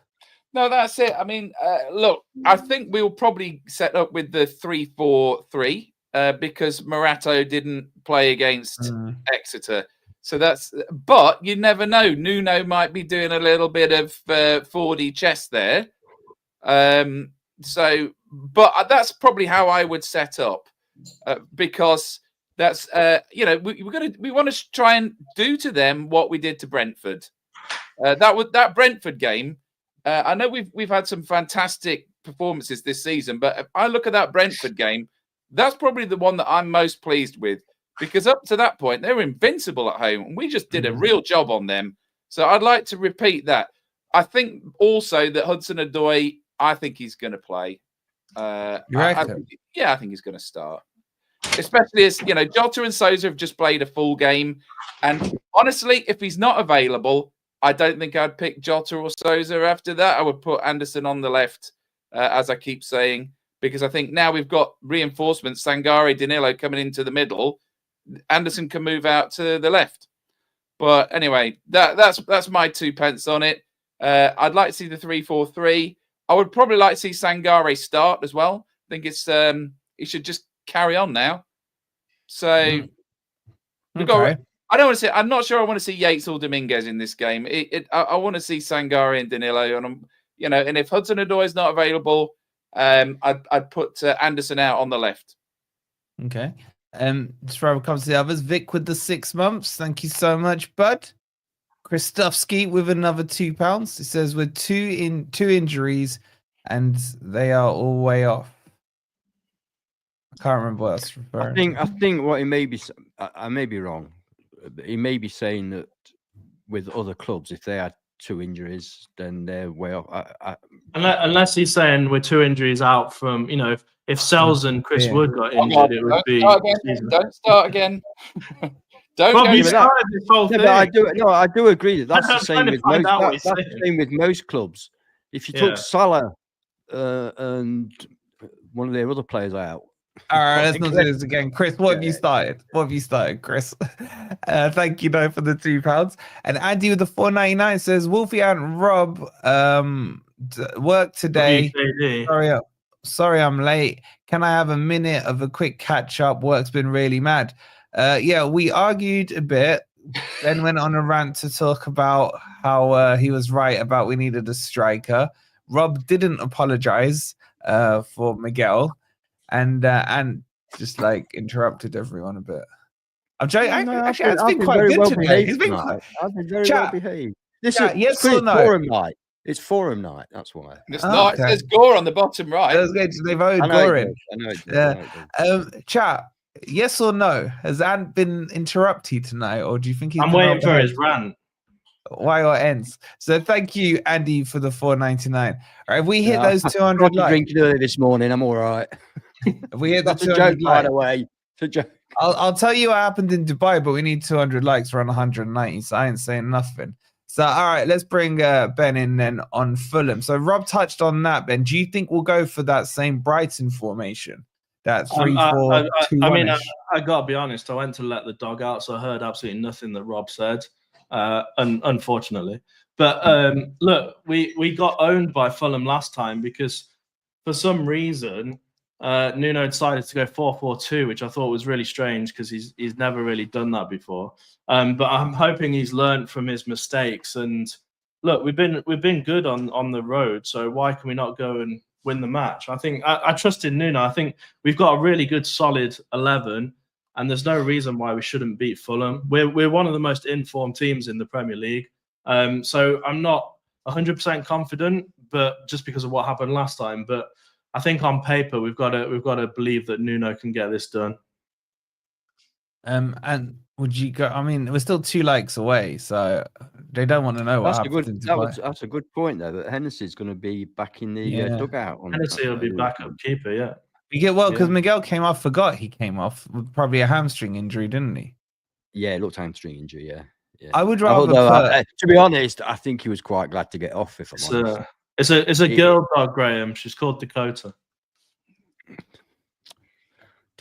Speaker 4: No, that's it. I mean, look, I think we'll probably set up with the 3-4-3 because Morato didn't play against Exeter. So but you never know. Nuno might be doing a little bit of 4D chess there. But that's probably how I would set up because that's we want to try and do to them what we did to Brentford. That Brentford game. I know we've had some fantastic performances this season, but if I look at that Brentford game, that's probably the one that I'm most pleased with because up to that point they were invincible at home, and we just did a real job on them. So I'd like to repeat that. I think also that Hudson-Odoi, I think he's going to play. I think he's going to start. Especially as Jota and Sousa have just played a full game, and honestly, if he's not available, I don't think I'd pick Jota or Sousa after that. I would put Anderson on the left, as I keep saying, because I think now we've got reinforcements. Sangare, Danilo coming into the middle. Anderson can move out to the left. But anyway, that's my 2 pence on it. I'd like to see the 3-4-3. I would probably like to see Sangare start as well. I think it's he should just carry on now. So we've got. I don't want to say. I'm not sure I want to see Yates or Dominguez in this game. I want to see Sangare and Danilo, and and if Hudson-Odoi is not available, I'd put Anderson out on the left.
Speaker 1: Okay. Just before it comes to the others, Vic with the 6 months. Thank you so much, bud. Kristofsky with another £2. It says with two injuries, and they are all way off. I can't remember what that's referring to.
Speaker 2: I think what he may be. I may be wrong. He may be saying that with other clubs, if they had 2 injuries, then they're way off.
Speaker 3: Unless he's saying we're 2 injuries out from, if Sels and Chris Wood got injured, it would be.
Speaker 4: Don't start again. Don't
Speaker 3: Rob,
Speaker 4: go
Speaker 3: you started this whole thing.
Speaker 2: I do agree that that's the same with most. That's the same with most clubs. If you took Salah and one of their other players out.
Speaker 1: All right, let's not do this again. Chris, what have you started? What have you started, Chris? Thank you, for the £2. And Andy with the $4.99 says, Wolfie and Rob work today. Sorry, I'm late. Can I have a minute of a quick catch up? Work's been really mad. We argued a bit, then went on a rant to talk about how he was right about we needed a striker. Rob didn't apologize for Miguel. And just interrupted everyone a bit. I'm joking. Actually, it's been quite good today. He's been
Speaker 2: I've been very well behaved.
Speaker 1: Yes or no?
Speaker 2: Forum night. It's forum night. That's why.
Speaker 4: It's not. Okay. It says Gore on the bottom right.
Speaker 1: They voted Gore in. Chat. Yes or no? Has Ant been interrupted tonight, or do you think he's?
Speaker 3: I'm waiting for his rant.
Speaker 1: Why or ends? So thank you, Andy, for the $4.99. All right, we hit those 200 likes.
Speaker 2: Drinking early this morning. I'm all right.
Speaker 1: We hit the 200
Speaker 2: by the way. It's a joke.
Speaker 1: I'll tell you what happened in Dubai, but we need 200 likes. We're on 190, so I ain't saying nothing. So all right, let's bring Ben in then on Fulham. So Rob touched on that. Ben, do you think we'll go for that same Brighton formation? That 3-4-2-1?
Speaker 3: I mean, I gotta be honest. I went to let the dog out, so I heard absolutely nothing that Rob said. unfortunately. But look, we got owned by Fulham last time because for some reason Nuno decided to go 4-4-2, which I thought was really strange because he's never really done that before. But I'm hoping he's learned from his mistakes. And look, we've been good on the road, so why can we not go and win the match? I think I trust in Nuno. I think we've got a really good solid 11, and there's no reason why we shouldn't beat Fulham. We're one of the most informed teams in the Premier League. So I'm not 100% confident, but just because of what happened last time. But I think on paper we've got to believe that Nuno can get this done.
Speaker 1: And would you go? I mean, we're still 2 likes away, so they don't want to know what happens.
Speaker 2: That's a good point, though. That Hennessy's going to be back in the dugout.
Speaker 3: Hennessy will be backup keeper, yeah.
Speaker 1: You get because Miguel came off. Forgot he came off with probably a hamstring injury, didn't he?
Speaker 2: Yeah, it looked hamstring injury. Yeah.
Speaker 1: I would rather.
Speaker 2: To be honest, I think he was quite glad to get off. If I'm honest.
Speaker 3: It's a girl dog, Graham. She's called Dakota.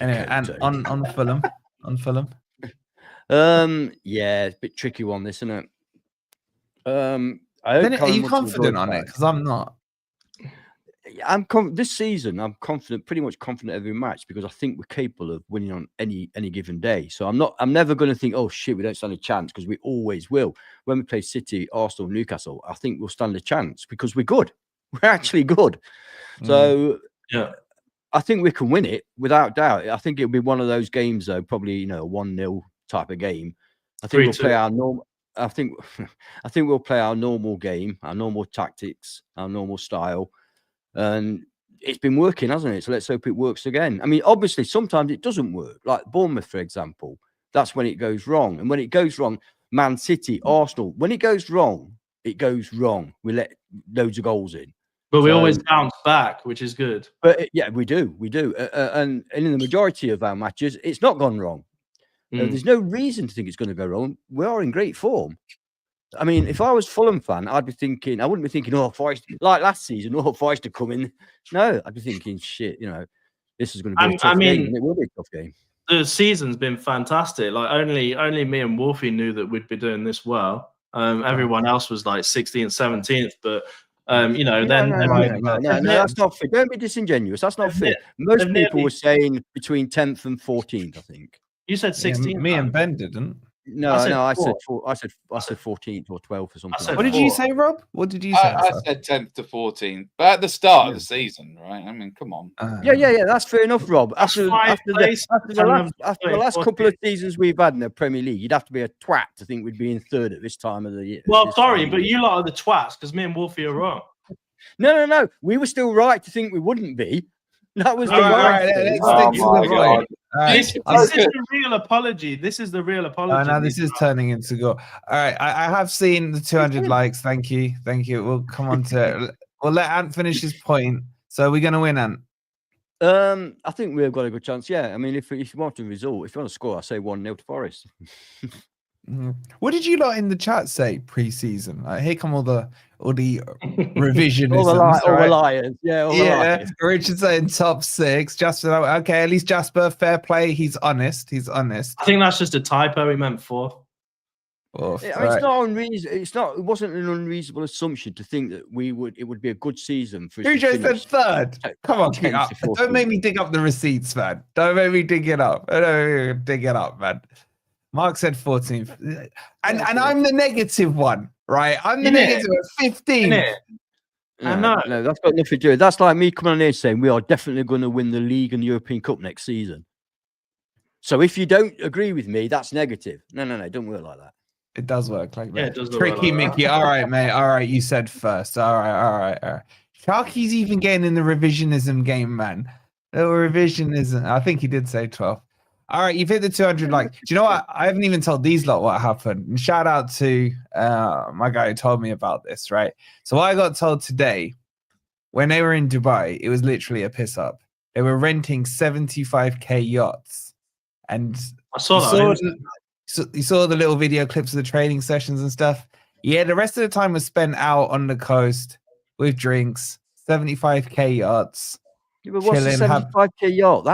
Speaker 1: Anyway, and on Fulham,
Speaker 2: yeah, it's a bit tricky one, this, isn't it?
Speaker 1: Are you confident on it? Because I'm not.
Speaker 2: This season, I'm confident, pretty much confident every match, because I think we're capable of winning on any given day. So I'm never going to think, oh shit, we don't stand a chance, because we always will. When we play City, Arsenal, Newcastle, I think we'll stand a chance because we're good. We're actually good. So
Speaker 3: yeah,
Speaker 2: I think we can win it without doubt. I think it'll be one of those games, though, probably a 1-0 type of game. I think we'll play our normal. I think we'll play our normal game, our normal tactics, our normal style. And it's been working, hasn't it? So let's hope it works again. I mean, obviously, sometimes it doesn't work. Like Bournemouth, for example, that's when it goes wrong. And when it goes wrong, Man City, Arsenal, when it goes wrong, it goes wrong. We let loads of goals in.
Speaker 3: But we always bounce back, which is good.
Speaker 2: But yeah, we do. And in the majority of our matches, it's not gone wrong. There's no reason to think it's going to go wrong. We are in great form. I mean, if I was Fulham fan, I wouldn't be thinking, oh, Forest, like last season, oh, Forest to come in. No, I'd be thinking, shit, this is going to be a tough game. And it will be a tough game.
Speaker 3: The season's been fantastic. Like only me and Wolfie knew that we'd be doing this well. Everyone else was like 16th, 17th, but
Speaker 2: No, that's not fair. Don't be disingenuous. That's not fair. Most people were saying between 10th and 14th, I think.
Speaker 3: You said 16th.
Speaker 1: Yeah, me and Ben didn't.
Speaker 2: No, I said 14th or 12th or something.
Speaker 1: What did you say, Rob? What did you say?
Speaker 4: I said 10th to 14th, but at the start of the season, right? I mean, come on.
Speaker 2: Yeah. That's fair enough, Rob. After the last couple of seasons we've had in the Premier League, you'd have to be a twat to think we'd be in third at this time of the year.
Speaker 3: Well, sorry, but you lot are the twats because me and Wolfie are wrong.
Speaker 2: No. We were still right to think we wouldn't be. That was the
Speaker 1: right.
Speaker 3: This is the real apology. This is the real apology.
Speaker 1: No, this is turning into go. All right, I have seen the 200 likes. Thank you. We'll come on to. We'll let Ant finish his point. So we're gonna win, Ant.
Speaker 2: I think we've got a good chance. Yeah, I mean, if you want a result, if you want to score, I say 1-0 to Forest.
Speaker 1: What did you lot in the chat say pre-season? Like, here come all the revisionisms,
Speaker 2: all the liars.
Speaker 1: Yeah. Richard saying top 6. Jasper, okay, at least Jasper, fair play. He's honest.
Speaker 3: I think that's just a typo. He meant 4.
Speaker 2: It's not unreasonable. It wasn't an unreasonable assumption to think that it would be a good season for.
Speaker 1: Who just said 3rd? Come on, don't make me dig up the receipts, man. Don't make me dig it up. Man. Mark said 14th, and I'm the negative one, right? I'm the negative at 15.
Speaker 3: I know.
Speaker 2: No, that's got nothing to do with it. That's like me coming on here saying we are definitely going to win the league and the European Cup next season. So if you don't agree with me, that's negative. No, don't work like that.
Speaker 1: It does work like that.
Speaker 3: Yeah, it does work
Speaker 1: Tricky
Speaker 3: like
Speaker 1: Mickey.
Speaker 3: That.
Speaker 1: All right, mate. All right, you said first. All right. Sharky's even getting in the revisionism game, man. Little revisionism. I think he did say 12. All right, you've hit the 200 likes. Do you know what? I haven't even told these lot what happened. And shout out to my guy who told me about this, right? So what I got told today, when they were in Dubai, it was literally a piss up. They were renting 75k yachts. And
Speaker 3: I saw that.
Speaker 1: You saw the little video clips of the training sessions and stuff. Yeah, the rest of the time was spent out on the coast with drinks, 75k yachts.
Speaker 2: Yeah, but what's a 75k yacht?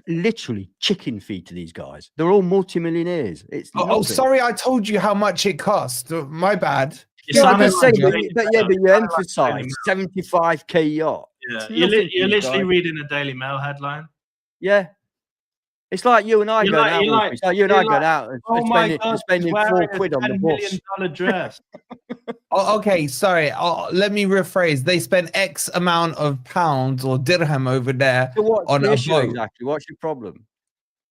Speaker 2: literally chicken feed to these guys. They're all multimillionaires. It's
Speaker 1: sorry, I told you how much it cost. My bad.
Speaker 2: I'm just saying, but you emphasise 75k yacht.
Speaker 3: Yeah, you're literally reading a Daily Mail headline.
Speaker 2: Yeah. It's like you and I going out. It's like you and I going out and spending £4 on the bus.
Speaker 3: $10 million dress.
Speaker 1: Okay, sorry. Let me rephrase. They spent X amount of pounds or dirham over there on a boat.
Speaker 2: Exactly. What's your problem?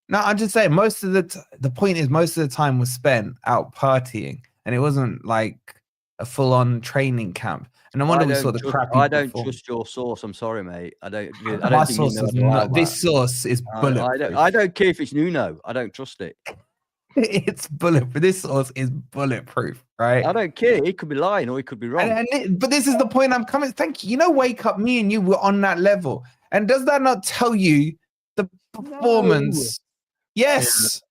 Speaker 1: No, I'm just saying. Most of the point is most of the time was spent out partying, and it wasn't like a full-on training camp. And no wonder we saw the crappy.
Speaker 2: I don't trust your source. I'm sorry, mate. I don't.
Speaker 1: My sauce is not. This sauce is bulletproof.
Speaker 2: I don't care if it's Nuno. I don't trust it.
Speaker 1: It's bulletproof. This sauce is bulletproof, right?
Speaker 2: I don't care. He could be lying or he could be wrong.
Speaker 1: But this is the point I'm coming. Thank you. You know, Wake Up, me and you were on that level. And does that not tell you the performance? No. Yes.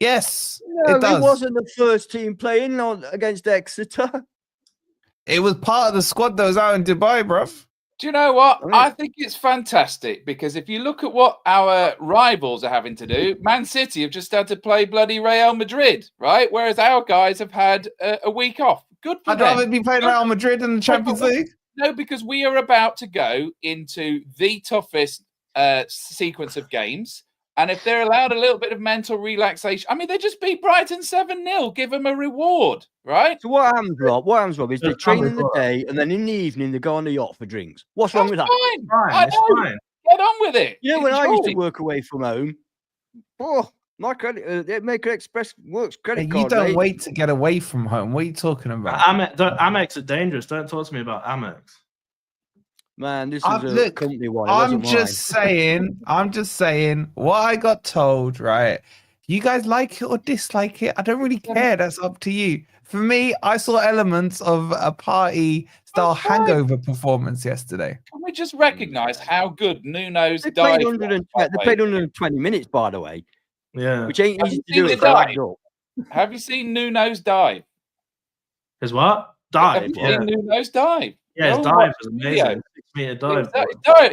Speaker 1: Yeah. Yes.
Speaker 2: No, it does. It wasn't the first team playing against Exeter.
Speaker 1: It was part of the squad that was out in Dubai, bruv.
Speaker 4: Do you know what? I think it's fantastic because if you look at what our rivals are having to do, Man City have just had to play bloody Real Madrid, right? Whereas our guys have had a week off. Good for them.
Speaker 1: I'd rather be playing Real Madrid in the Champions League.
Speaker 4: No, because we are about to go into the toughest sequence of games. And if they're allowed a little bit of mental relaxation, I mean, they just beat Brighton 7-0. Give them a reward, right?
Speaker 2: So what happens, Rob, is they train in the day and then in the evening they go on the yacht for drinks. What's wrong with that?
Speaker 4: Fine. It's fine. Get on with it.
Speaker 2: You know, when I used to work away from home, my credit, American Express works credit card.
Speaker 1: You don't wait to get away from home. What are you talking about?
Speaker 3: Amex are dangerous. Don't talk to me about Amex.
Speaker 2: Man, this is a company one.
Speaker 1: I'm just saying, what I got told, right? You guys like it or dislike it? I don't really care. That's up to you. For me, I saw elements of a party-style hangover performance yesterday.
Speaker 4: Can we just recognise how good Nuno's
Speaker 2: dive? They played 120 minutes, by the way.
Speaker 3: Yeah.
Speaker 2: Which ain't easy to do if they're up.
Speaker 4: Have you seen Nuno's dive?
Speaker 3: His what? Dive?
Speaker 4: Have you seen Nuno's dive?
Speaker 3: Yeah, his dive was amazing. 6-meter dive.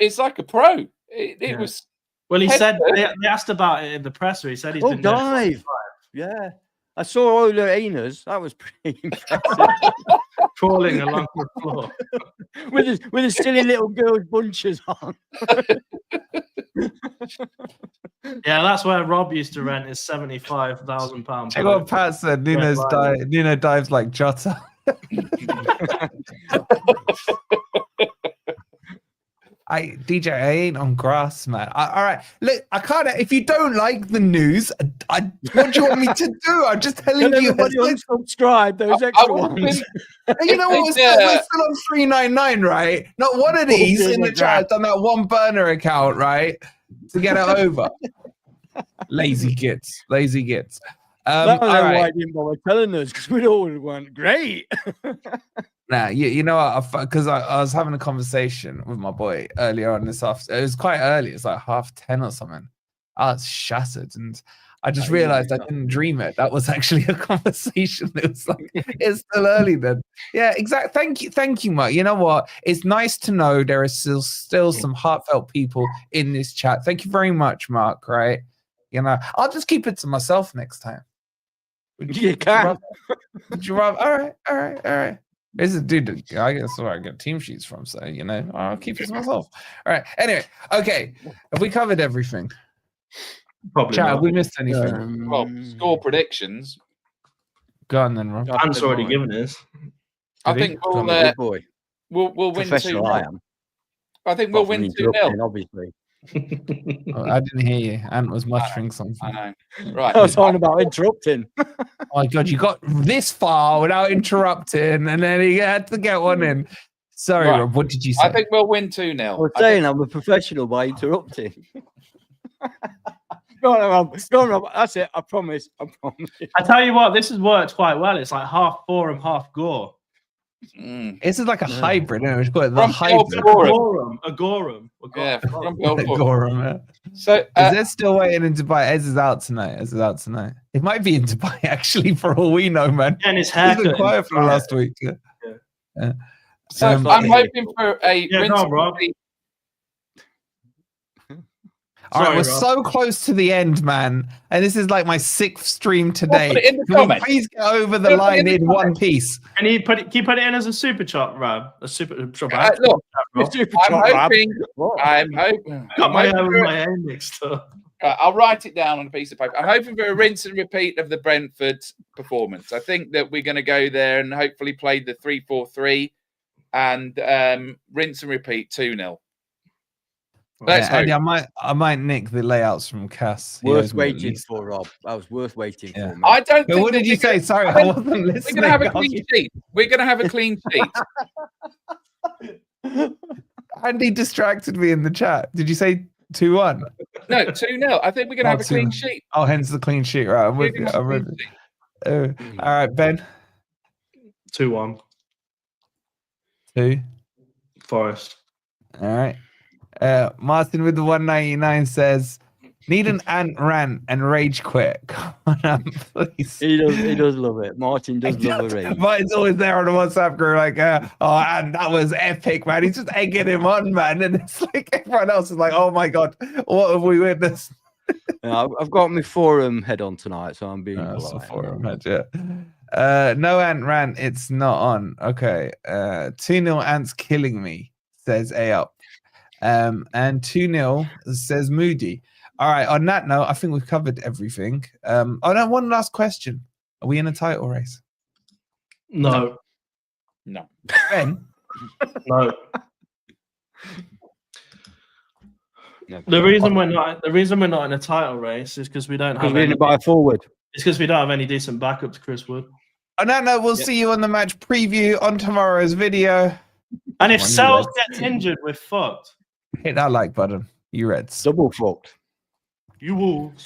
Speaker 4: It's like a pro. It was.
Speaker 3: Well, he said they asked about it in the presser. He said he's been
Speaker 2: dive. Yeah, I saw Ola Ainers. That was pretty impressive.
Speaker 3: Crawling along the floor
Speaker 2: with his silly little girl's bunches on.
Speaker 3: Yeah, that's where Rob used to rent his £75,000.
Speaker 1: Check what Pat said. Nuno dives like Jota. DJ, I ain't on grass, man. All right, look, I can't. If you don't like the news, what do you want me to do? I'm just telling you.
Speaker 2: Unsubscribe those extra ones.
Speaker 1: You know what? We're still on 399, right? Not one of these in the chat on that one burner account, right? To get it over. Lazy gits.
Speaker 2: All right. Why I didn't bother telling us because we all went great.
Speaker 1: Nah, you know what? Because I was having a conversation with my boy earlier on this afternoon. It was quite early. It's like 10:30 or something. I was shattered, and I just realized I didn't dream it. That was actually a conversation. It was like it's still early then. Yeah, exactly. Thank you, Mark. You know what? It's nice to know there is still some heartfelt people in this chat. Thank you very much, Mark. Right? You know, I'll just keep it to myself next time.
Speaker 2: You can.
Speaker 1: Would you rather? All right. This is dude. I guess where I get team sheets from. So you know, I'll keep it to myself. All right. Anyway, okay. Have we covered everything?
Speaker 3: Probably.
Speaker 1: Chat, have we missed anything?
Speaker 4: Well, score predictions.
Speaker 1: Go on then, Rob.
Speaker 3: Dan's already given his.
Speaker 4: I think we'll win 2-0. I think we'll win 2-0.
Speaker 2: Obviously.
Speaker 1: I didn't hear you. Ant was muttering something.
Speaker 4: I know. Right.
Speaker 2: I was talking about interrupting.
Speaker 1: Oh my god, you got this far without interrupting, and then he had to get one in. Sorry, right. Rob. What did you say?
Speaker 4: I think we'll win 2-0.
Speaker 2: I was saying I'm a professional by interrupting. Go on, Rob. That's it. I promise.
Speaker 3: I tell you what, this has worked quite well. It's like half Forum, half Gore.
Speaker 1: This is like a hybrid. It's called the hybrid.
Speaker 3: Agorum.
Speaker 4: Yeah,
Speaker 1: Agorum.
Speaker 4: So
Speaker 1: is there still waiting in Dubai? Ez is out tonight. It might be in Dubai actually, for all we know, man.
Speaker 3: And his haircut.
Speaker 1: He's been quiet for the last week. Yeah.
Speaker 4: So I'm hoping for a.
Speaker 1: All right,
Speaker 3: Sorry,
Speaker 1: we're
Speaker 3: Rob.
Speaker 1: so close to the end, man. And this is like my 6th stream today.
Speaker 4: Put it in the
Speaker 1: Can we
Speaker 4: comments.
Speaker 1: please get over the
Speaker 4: Put it
Speaker 1: line
Speaker 4: in the
Speaker 1: in one
Speaker 4: comments.
Speaker 1: piece?
Speaker 3: Can you put it in as a super chat, Rob? A super
Speaker 4: Look,
Speaker 3: Rob.
Speaker 4: I'm hoping.
Speaker 3: Got my aim mixed up.
Speaker 4: I'll write it down on a piece of paper. I'm hoping for a rinse and repeat of the Brentford performance. I think that we're going to go there and hopefully play the 3-4-3 and rinse and repeat 2-0. Let's hope.
Speaker 1: Andy, I might nick the layouts from Cass. He
Speaker 2: Worth
Speaker 1: owes me at
Speaker 2: waiting
Speaker 1: least.
Speaker 2: for, Rob. That was worth waiting
Speaker 1: Yeah.
Speaker 2: for.
Speaker 4: I don't
Speaker 1: But
Speaker 4: think.
Speaker 1: what did you say? Sorry, I wasn't listening.
Speaker 4: We're going to have a clean sheet. We're going to have a clean sheet.
Speaker 1: Andy distracted me in the chat. Did you say 2-1?
Speaker 4: No, 2-0. I think we're going to have a clean sheet.
Speaker 1: Oh, hence the clean sheet. Right, I'm with you. I'm with you. All right, Ben.
Speaker 3: 2-1.
Speaker 1: 2.
Speaker 3: Forest.
Speaker 1: All right. Martin with the 199 says, need an ant rant and rage quit. Come on, please.
Speaker 2: He does love it. Martin does love a rage.
Speaker 1: Martin's always there on the WhatsApp group, like, oh, and that was epic, man. He's just egging him on, man. And it's like everyone else is like, oh my God, what have we witnessed?
Speaker 2: I've got my forum head on tonight, so I'm being polite.
Speaker 1: Forum head, yeah. No ant rant, it's not on. Okay. 2-0 ants killing me, says A up. And 2-0 says Moody. All right. On that note, I think we've covered everything. Oh no, one last question. Are we in a title race?
Speaker 3: No.
Speaker 1: Ben?
Speaker 3: No. The reason we're not in a title race is because we don't have any.
Speaker 2: Buy forward.
Speaker 3: It's because we don't have any decent backups, Chris Wood.
Speaker 1: On that note, we'll see you on the match preview on tomorrow's video.
Speaker 3: And if Sels gets injured, we're fucked.
Speaker 1: Hit that like button. You Reds.
Speaker 2: Double fucked.
Speaker 3: You Wolves.